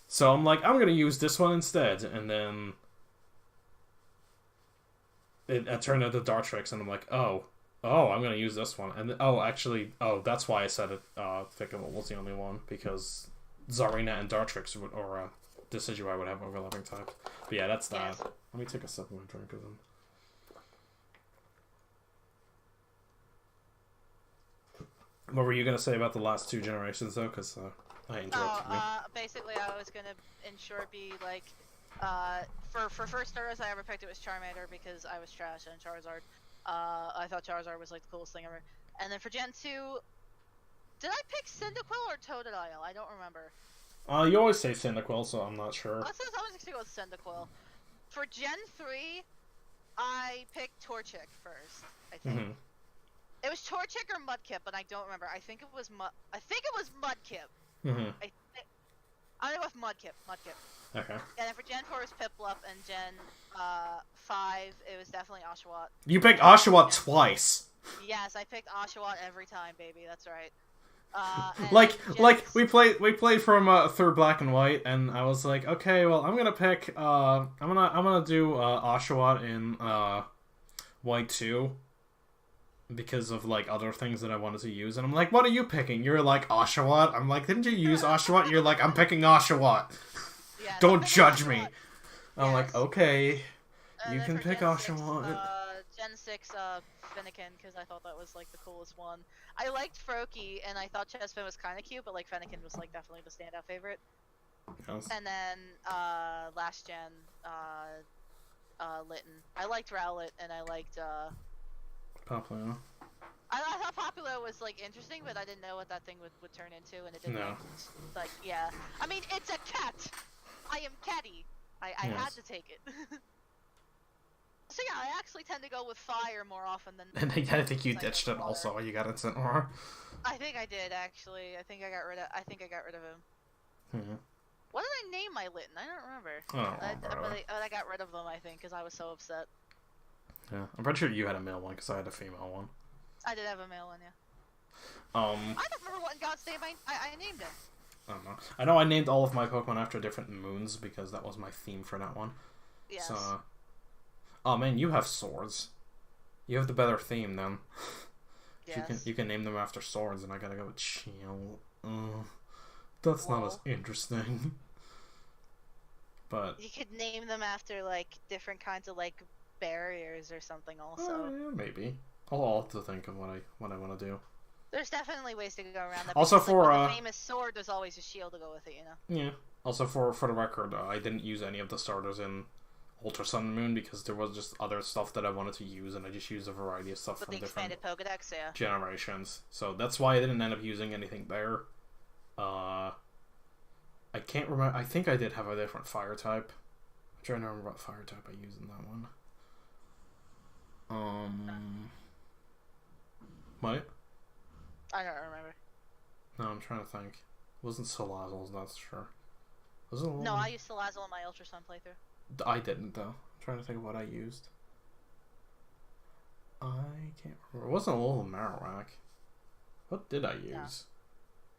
So I'm like, I'm going to use this one instead, and then it turned into Dartrix, and I'm like, oh, I'm going to use this one. And that's why I said it, Vikavolt was the only one, because Zarina and Dartrix or Decidueye would have overlapping types. But yeah, that's that. Yes. Let me take a sip of my drink of them. What were you going to say about the last 2 generations, though? Because I interrupted you. Basically, I was going to ensure be, like, for first starters, I ever picked it was Charmander because I was trash on Charizard. I thought Charizard was, like, the coolest thing ever. And then for Gen 2, did I pick Cyndaquil or Totodile? I don't remember. You always say Cyndaquil, so I'm not sure. I was going to go with Cyndaquil. For Gen 3, I picked Torchic first, I think. Mm-hmm. It was Torchic or Mudkip, but I don't remember. I think it was Mudkip. Mm-hmm. I'm gonna go with Mudkip. Okay. And then for Gen 4 it was Piplup, and Gen 5 it was definitely Oshawott. You picked Oshawott twice. Yes, I picked Oshawott every time, baby. That's right. We played from through Black and White, and I was like, okay, well, I'm gonna pick I'm gonna do Oshawott in White 2 because of like other things that I wanted to use, and I'm like, what are you picking? You're like Oshawott. I'm like, didn't you use Oshawott? You're like, I'm picking Oshawott. Yes, Don't judge me. Oshawott. I'm like, okay, And you then can for pick Gen 6, Oshawott. Gen 6, Fennekin, because I thought that was like the coolest one. I liked Froakie, and I thought Chespin was kind of cute, but like Fennekin was like definitely the standout favorite. Yes. And then last gen, Litten. I liked Rowlet, and I liked Poplar. I thought Popular was like interesting, but I didn't know what that thing would turn into, and it didn't. No. Like, yeah. I mean, it's a cat. I am Caty. I had Yes. to take it. So yeah, I actually tend to go with fire more often than. And I think you ditched it also when you got Instant Aura. I think I did actually. I think I got rid of him. Hmm. What did I name my Litten? I don't remember. I don't remember. I got rid of them, I think, because I was so upset. Yeah, I'm pretty sure you had a male one because I had a female one. I did have a male one, yeah. I don't remember what in God's name I named it. I don't know. I know I named all of my Pokemon after different moons because that was my theme for that one. Yes. So, oh man, you have swords. You have the better theme then. Yes. You can name them after swords, and I gotta go with Shield. That's not as interesting. But you could name them after like different kinds of like barriers or something. Also, yeah, maybe. I'll have to think of what I want to do. there's definitely ways to go around that. Also, because, for like, with a famous sword, there's always a shield to go with it. You know. Yeah. Also, for the record, I didn't use any of the starters in Ultra Sun and Moon because there was just other stuff that I wanted to use, and I just used a variety of stuff With from the different expanded Pokedex, yeah. generations. So that's why I didn't end up using anything there. I can't remember. I think I did have a different fire type. I'm trying to remember what fire type I used in that one. What? I don't remember. No, I'm trying to think. It wasn't Salazzles, that's sure. Was it? No, I used Salazzle in my Ultra Sun playthrough. I didn't though. I'm trying to think of what I used. I can't remember. It wasn't a little Marowak. What did I use?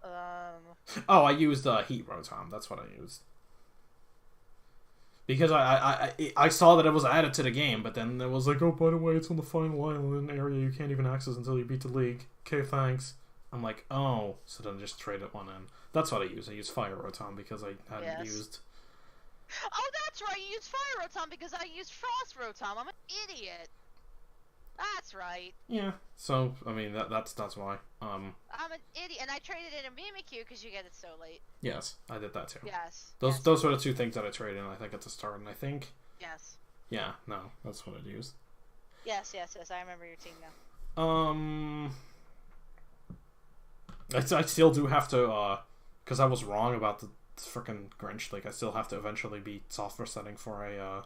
Oh, I used Heat Rotom. That's what I used. Because I saw that it was added to the game, but then it was like, oh, by the way, it's on the final island area you can't even access until you beat the league. Okay, thanks. I'm like, oh, so then just traded one in. That's what I used. I used Fire Rotom because I hadn't used. Oh, that's right. You used Fire Rotom because I used Frost Rotom. I'm an idiot. That's right. Yeah. So I mean that's why. I'm an idiot, and I traded in a Mimikyu because you get it so late. Yes, I did that too. Yes. Those were the two things that I traded in. I think at the start, and I think. Yes. Yeah. No, that's what I used. Yes. I remember your team now. I still do have to, because I was wrong about the frickin' Grinch. Like, I still have to eventually be software setting for a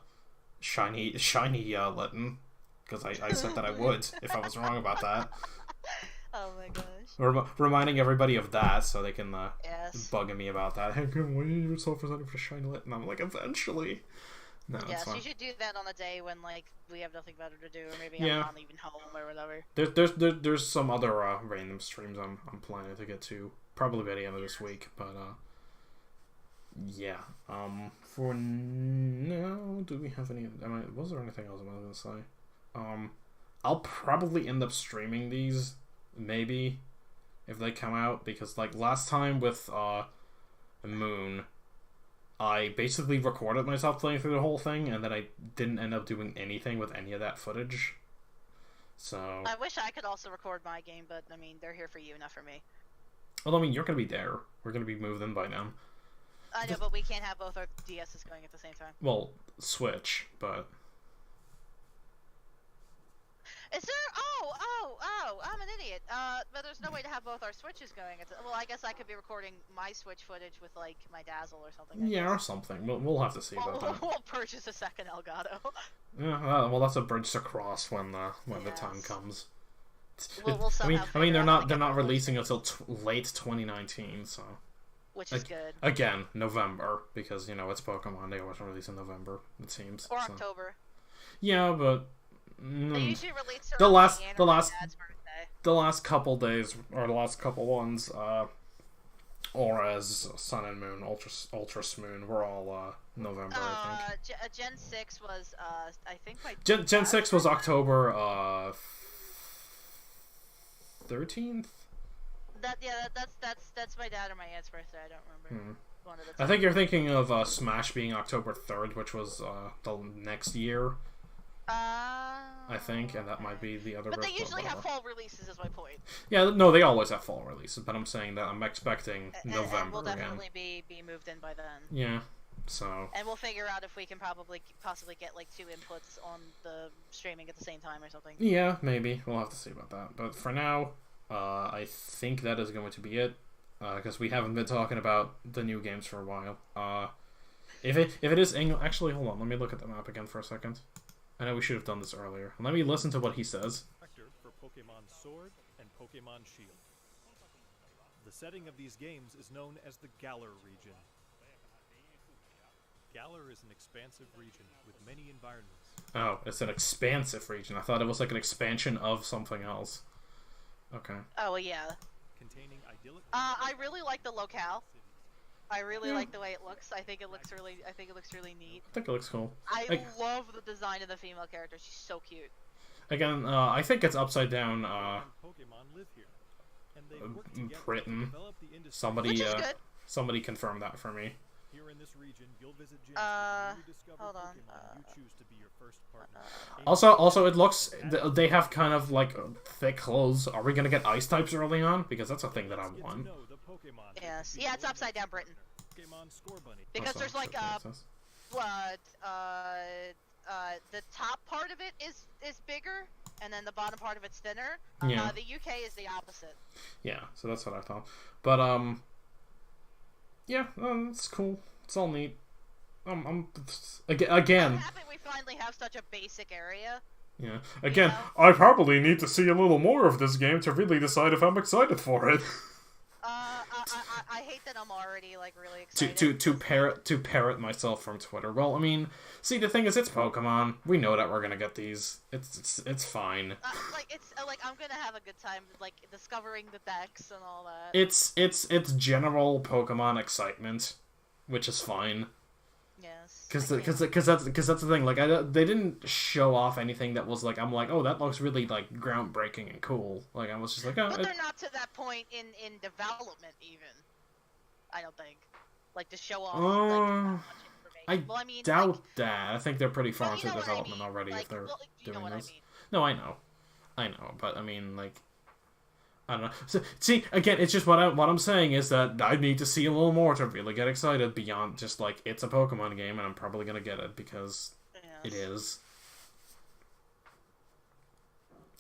shiny Litten, because I said that I would if I was wrong about that. Oh my gosh. Reminding everybody of that so they can yes. bugging me about that. Hey, when are you software setting for shiny Litten? I'm like, eventually. No, yes, fine. you should do that on a day when like we have nothing better to do, or maybe Yeah. I'm not even home or whatever. There's some other random streams I'm planning to get to probably by the end of this week, but yeah. For now, do we have any? Was there anything else I was gonna say? I'll probably end up streaming these, maybe, if they come out, because like last time with Moon, I basically recorded myself playing through the whole thing, and then I didn't end up doing anything with any of that footage. So I wish I could also record my game, but I mean, they're here for you, not for me. well, I mean, you're gonna be there. We're gonna be moved in by then. I know, but we can't have both our DSs going at the same time. Well, Switch, but Is there? Oh! I'm an idiot. But there's no way to have both our Switches going. Well, I guess I could be recording my Switch footage with like my Dazzle or something. Yeah, or something. We'll have to see about that. We'll purchase a second Elgato. Yeah, well, that's a bridge to cross when the time comes. We'll I mean, they're not releasing until late 2019, so. Which is good. Again, November, because you know it's Pokemon. They always release in November, it seems. Or so. October. Yeah, but they usually release the last couple days or the last couple ones, or as Sun and Moon, Ultra Moon, were all November. I think. Gen 6 was I think my Gen 6 was October 13th. That's my dad or my aunt's birthday. I don't remember. One of the I think you're thinking of Smash being October 3rd, which was the next year. I think, and that might be the other. But they usually have fall releases, is my point. Yeah, no, they always have fall releases, but I'm saying that I'm expecting November and we'll definitely again. be moved in by then. Yeah, so. And we'll figure out if we can possibly get like 2 inputs on the streaming at the same time or something. Yeah, maybe we'll have to see about that. But for now, I think that is going to be it, because we haven't been talking about the new games for a while. If it is actually, hold on, let me look at the map again for a second. I know we should have done this earlier. Let me listen to what he says. For Pokémon Sword and Pokémon Shield. The setting of these games is known as the Galar region. Galar is an expansive region with many environments. Oh, it's an expansive region. I thought it was like an expansion of something else. Okay. Oh, yeah. Containing idyllic. I really like the locale. I really like the way it looks. I think it looks really neat. I think it looks cool. I love the design of the female character. She's so cute. Again, I think it's upside down. Pokemon live here, and they work together Britain. to develop the industry. Somebody confirmed that for me. Here in this region, you'll visit gyms where you discover hold on. Pokemon you choose to be your first partner. Also, it looks they have kind of like thick clothes. Are we gonna get ice types early on? Because that's a thing that I want. Yes, yeah, it's upside down Britain. Because there's like blood. The top part of it is bigger, and then the bottom part of it's thinner. Yeah. The UK is the opposite. Yeah, so that's what I thought. But yeah, it's cool. It's all neat. Again. I'm happy we finally have such a basic area. Yeah. Again, I probably need to see a little more of this game to really decide if I'm excited for it. I hate that I'm already like really excited. To parrot myself from Twitter. Well, I mean, see, the thing is, it's Pokemon. We know that we're gonna get these. It's fine. I'm gonna have a good time like discovering the decks and all that. It's general Pokemon excitement, which is fine. Yes. Because that's the thing. Like they didn't show off anything that was like I'm like, oh, that looks really like groundbreaking and cool. Like I was just like, oh. But they're not to that point in development even. I don't think. Like to show off like much information. I doubt that. I think they're pretty far into development already if they're doing this. No, I know, but I mean like. I don't know. So, see, again, it's just what I'm saying is that I need to see a little more to really get excited beyond just like it's a Pokemon game and I'm probably gonna get it because it is.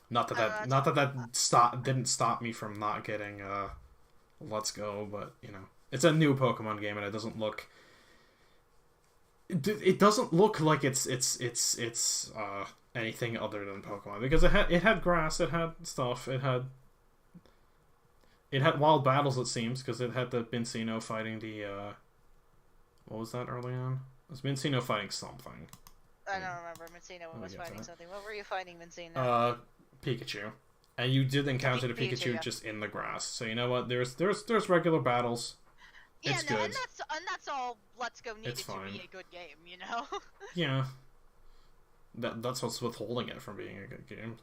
Not that didn't stop me from not getting Let's Go, but you know it's a new Pokemon game and it doesn't look. It doesn't look like it's anything other than Pokemon because it had grass, it had stuff, it had wild battles, it seems, because it had the Vincino fighting the, what was that early on? It was Vincino fighting something. I don't remember. Vincino was fighting something. What were you fighting, Vincino? Pikachu. And you did encounter the Pikachu just in the grass. So you know what? There's regular battles. Yeah, it's good. And that's all Let's Go needed to be a good game, you know? Yeah. That's what's withholding it from being a good game.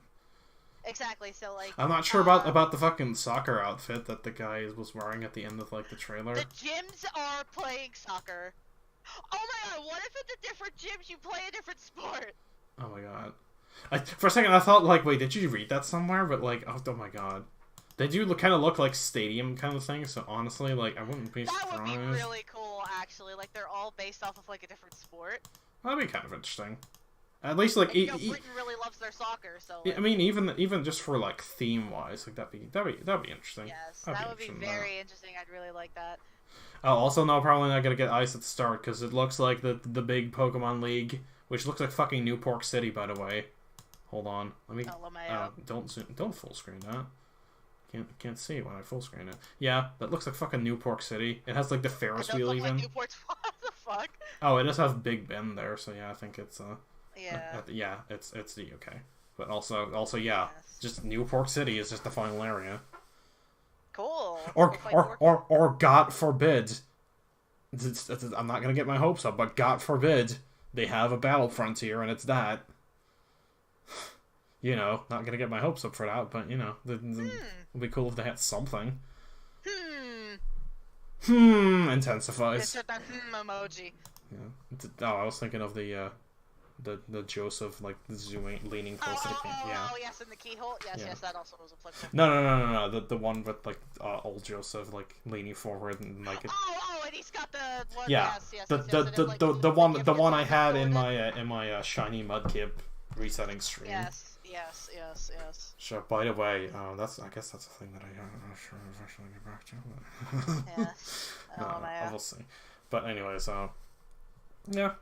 Exactly, so like I'm not sure about the fucking soccer outfit that the guy was wearing at the end of like the trailer. The gyms are playing soccer. Oh my god, what if at the different gyms you play a different sport? Oh my god. For a second I thought like, wait, did you read that somewhere? But like, oh my god. They do kind of look like stadium kind of things, so honestly, like, I wouldn't be surprised. That would be really cool, actually. Like, they're all based off of, like, a different sport. That'd be kind of interesting. At least like, And, you know, Britain really loves their soccer, so. Like, I mean, even just for like theme wise, like that'd be interesting. yes, That'd that would be very interesting. I'd really like that. Oh, also, no, probably not gonna get ice at the start because it looks like the big Pokemon League, which looks like fucking New Pork City, by the way. Hold on, let me. Don't full screen that. Can't see it when I full screen it. Yeah, that looks like fucking New Pork City. It has like the Ferris wheel even. Like Newport's, what the fuck? Oh, it does have Big Ben there, so yeah, I think it's Yeah. Yeah, it's the UK, but also yeah, just New Pork City is just the final area. Cool. Or God forbid, I'm not gonna get my hopes up, but God forbid they have a battle frontier and it's that. You know, not gonna get my hopes up for that, but you know, it'd be cool if they had something. Intensifies. Insert that emoji. Yeah. Oh, I was thinking of the Joseph like zooming, leaning close to the king. Yeah. Oh yes, in the keyhole. Yes, that also was applicable. No. The one with like old Joseph like leaning forward and like. Oh, and he's got the one. Yeah. Yes. The one I had in my shiny Mudkip resetting stream. Yes. Sure. By the way, I guess that's a thing that I'm not sure if I should get back to. But... Yes. I will see. But anyways, yeah.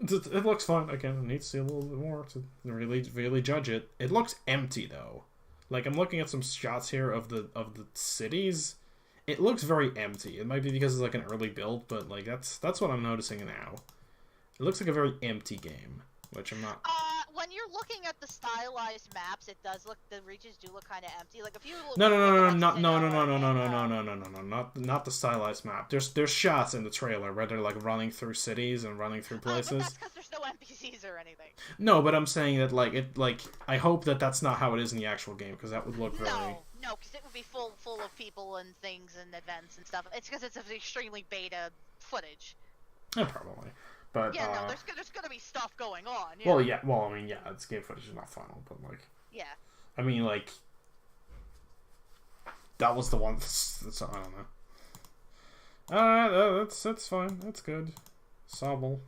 It looks fun. Again, I need to see a little bit more to really judge it. It looks empty though. Like I'm looking at some shots here of the cities. It looks very empty. It might be because it's like an early build, but like that's what I'm noticing now. It looks like a very empty game, which I'm not. When you're looking at the stylized maps, it does look, the regions do look kind of empty. Like if you look not the stylized map. There's shots in the trailer where they're like running through cities and running through places. But that's because there's no NPCs or anything. No, but I'm saying that I hope that that's not how it is in the actual game because that would look very. No, because it would be full of people and things and events and stuff. It's because it's an extremely beta footage. Yeah, probably. But, yeah, no, there's gonna be stuff going on. Yeah. Well, I mean, yeah, it's game footage is not final, but like. Yeah. I mean, like. That was the one. I don't know. That's fine. That's good. Sobble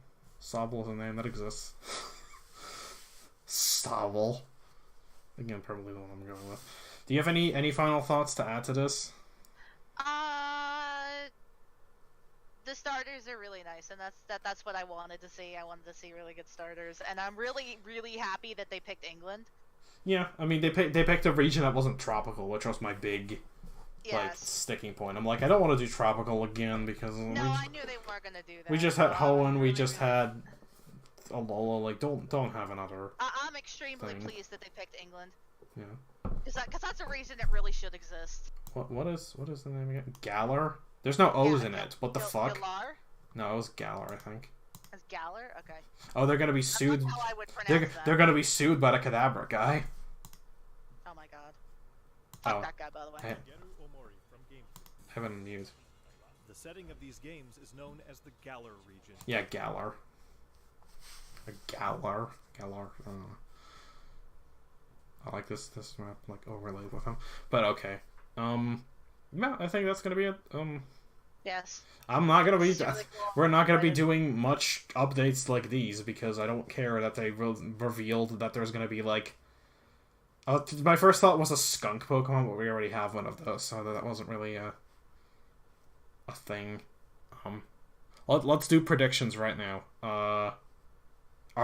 is a name that exists. Sobble. Again, probably the one I'm going with. Do you have any final thoughts to add to this? The starters are really nice, and that's what I wanted to see. I wanted to see really good starters, and I'm really, really happy that they picked England. Yeah, I mean they picked a region that wasn't tropical, which was my big like sticking point. I'm like, I don't want to do tropical again because I knew they weren't gonna do that. We just had Hoenn, we just had Alola. Like, don't have another. I'm extremely pleased that they picked England. Yeah. Because that's a reason it really should exist. What is the name again? Galar? There's no O's in it. What the fuck? Galar? No, it was Galar, I think. It's Galar? Okay. Oh, they're gonna be sued. That's how I would pronounce they're gonna be sued by the Kadabra guy. Oh my god. Fuck that guy, by the way. I haven't used. The setting of these games is known as the Galar region. Yeah, Galar. Galar. I don't know. I like this map like overlaid with him. But okay. Yeah, I think that's gonna be it. Yes. I'm not gonna be. Really cool. We're not gonna be doing much updates like these because I don't care that they revealed that there's gonna be like. My first thought was a skunk Pokemon, but we already have one of those, so that wasn't really a thing. Let's do predictions right now. Are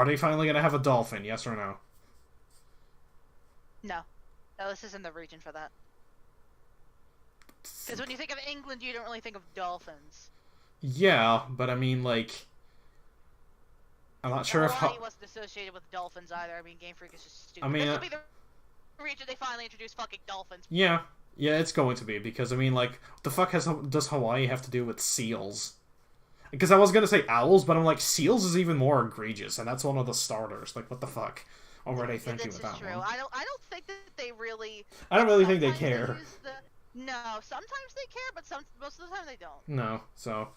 they finally gonna have a dolphin? Yes or no? No, this isn't the region for that. Because when you think of England, you don't really think of dolphins. Yeah, but I mean, like, I'm not sure if Hawaii wasn't associated with dolphins either. I mean, Game Freak is just stupid. I mean, this will be the region they finally introduce fucking dolphins. Yeah, it's going to be because I mean, like, what the fuck does Hawaii have to do with seals? Because I was gonna say owls, but I'm like, seals is even more egregious, and that's one of the starters. Like, what the fuck? What were they thinking with that one? I don't think that they really. I don't really think they care. No, sometimes they care, but most of the time they don't. No, so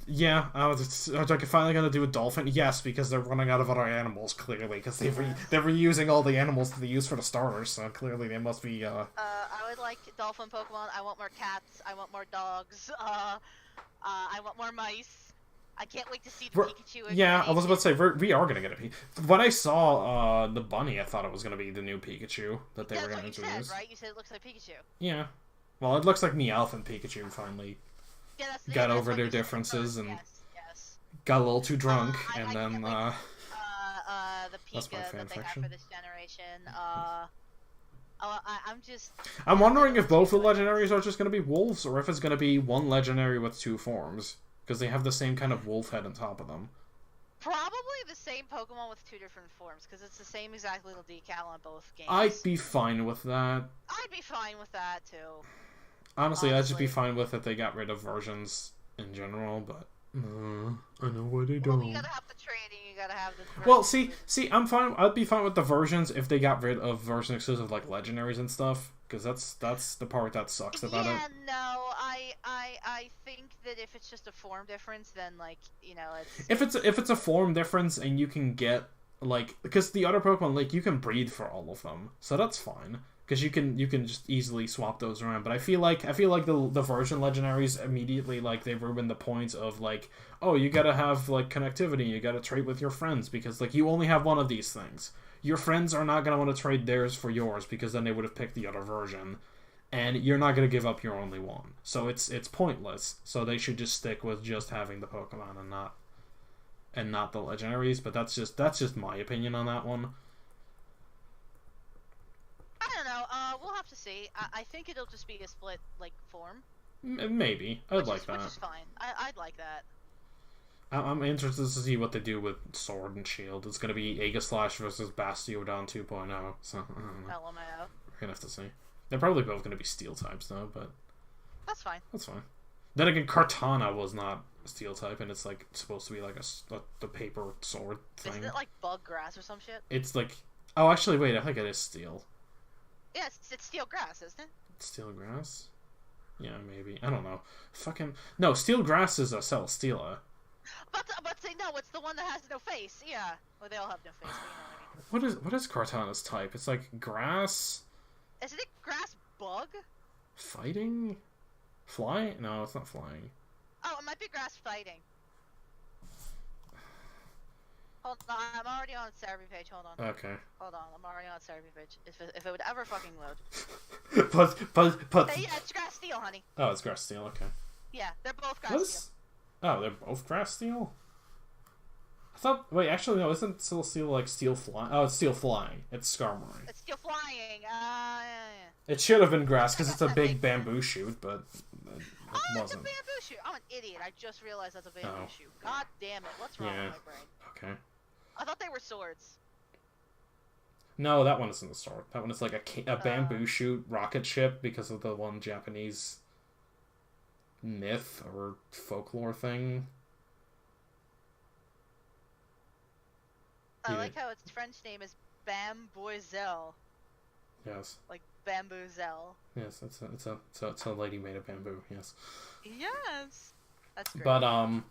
yeah, are they finally gonna do a dolphin? Yes, because they're running out of other animals clearly, because they're reusing all the animals that they use for the starters. So clearly they must be. I would like dolphin Pokemon. I want more cats. I want more dogs. I want more mice. I can't wait to see the Pikachu. Yeah, I was about to say, we are gonna get a Pikachu. When I saw the bunny, I thought it was gonna be the new Pikachu that they were gonna introduce. That's what you said, right? You said it looks like Pikachu. Yeah. Well, it looks like Meowth and Pikachu finally got over their differences and got a little too drunk, and then, the Pika that they have for this generation, I'm wondering if both the legendaries are just gonna be wolves, or if it's gonna be one legendary with two forms. Because they have the same kind of wolf head on top of them. Probably the same Pokemon with two different forms, because it's the same exact little decal on both games. I'd be fine with that. I'd be fine with that, too. Honestly, I'd just be fine with if they got rid of versions in general, but... I know why they don't. Well, you gotta have the trading, you gotta have the... Well, see, I'm fine. I'd be fine with the versions if they got rid of version exclusive, like, legendaries and stuff. Because that's the part that sucks about it. Yeah, no, I think that if it's just a form difference, then, like, you know, it's... If it's a form difference and you can get, like... Because the other Pokemon, like, you can breed for all of them. So that's fine. Because you can just easily swap those around. But I feel like the version legendaries immediately, like, they ruin the point of, like, oh, you gotta have, like, connectivity, you gotta trade with your friends, because, like, you only have one of these things. Your friends are not gonna want to trade theirs for yours, because then they would have picked the other version. And you're not gonna give up your only one. So it's pointless. So they should just stick with just having the Pokemon and not the legendaries, but that's just my opinion on that one. I don't know. We'll have to see. I think it'll just be a split, like, form. Maybe. I'd like that. Which is fine. I'd like that. I'm interested to see what they do with Sword and Shield. It's gonna be Aegislash versus Bastiodon 2.0. So I don't know. LMAO. We're gonna have to see. They're probably both gonna be Steel types though, but that's fine. That's fine. Then again, Kartana was not Steel type, and it's like supposed to be like the paper sword thing. Isn't it like bug grass or some shit? It's like, oh, actually, wait, I think it is Steel. Yeah, it's Steel grass, isn't it? Steel grass? Yeah, maybe. I don't know. Fucking no, Steel grass is a Celesteela. But say no, it's the one that has no face. Yeah, well, they all have no face. But you know what I mean. What is Kartana's type? It's like grass. Isn't it grass bug? Fighting? Fly? No, it's not flying. Oh, it might be grass fighting. Hold on, I'm already on the Cerebi page. Hold on. Okay. Hold on, I'm already on the Cerebi page. If it would ever fucking load. but. Hey, yeah, it's grass steel, honey. Oh, it's grass steel. Okay. Yeah, they're both grass steel. Oh, they're both grass steel? I thought... Wait, actually, no, isn't Celesteela like steel flying? Oh, it's steel flying. It's Skarmory. It's steel flying. Yeah. It should have been grass, because it's a big bamboo shoot, but it wasn't. It's a bamboo shoot. I'm an idiot. I just realized that's a bamboo shoot. God damn it. What's wrong with my brain? Okay. I thought they were swords. No, that one isn't a sword. That one is like a bamboo shoot rocket ship, because of the one Japanese myth or folklore thing. I like how its French name is Bamboozle. Yes. Like bamboozle. Yes, it's a lady made of bamboo. Yes. Yes. That's great. But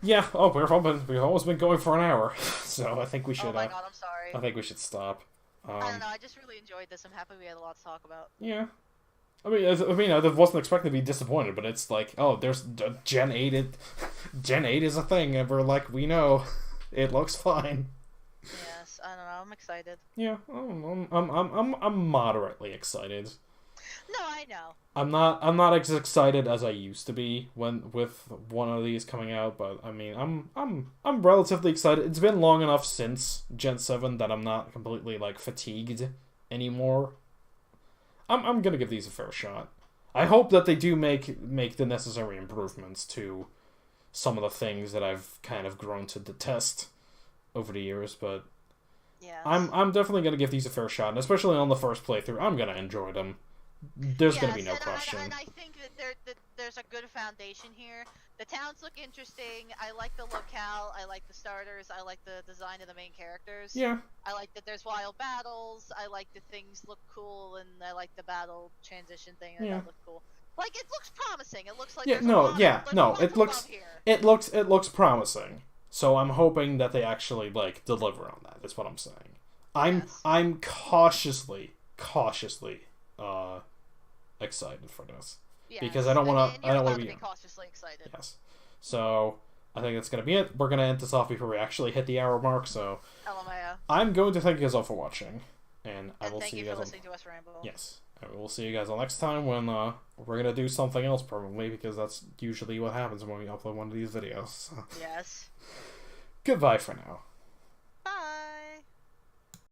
yeah. Oh, we've almost been going for an hour, so I think we should. Oh my god, I'm sorry. I think we should stop. I don't know. I just really enjoyed this. I'm happy we had a lot to talk about. Yeah. I mean, I wasn't expecting to be disappointed, but it's like, oh, there's Gen 8. Gen 8 is a thing, and we're like, we know, it looks fine. Yes, I don't know. I'm excited. Yeah, I'm moderately excited. No, I know. I'm not as excited as I used to be with one of these coming out, but I mean, I'm relatively excited. It's been long enough since Gen 7 that I'm not completely like fatigued anymore. I'm gonna give these a fair shot. I hope that they do make the necessary improvements to some of the things that I've kind of grown to detest over the years, but yes. I'm definitely gonna give these a fair shot, and especially on the first playthrough, I'm gonna enjoy them. There's gonna be no question. And I think that there's a good foundation here. The towns look interesting. I like the locale. I like the starters. I like the design of the main characters. Yeah. I like that there's wild battles. I like that things look cool, and I like the battle transition thing. And that looked cool. Like, it looks promising. It looks like it looks promising. So I'm hoping that they actually like deliver on that. That's what I'm saying. I'm cautiously excited for this. Yes. Because I don't want to be cautiously excited. Yes. So I think that's going to be it. We're going to end this off before we actually hit the hour mark, so... LMAO. I'm going to thank you guys all for watching, and I will thank see you you for guys listening to us ramble. Yes. And we'll see you guys all next time when we're going to do something else, probably, because that's usually what happens when we upload one of these videos. Yes. Goodbye for now.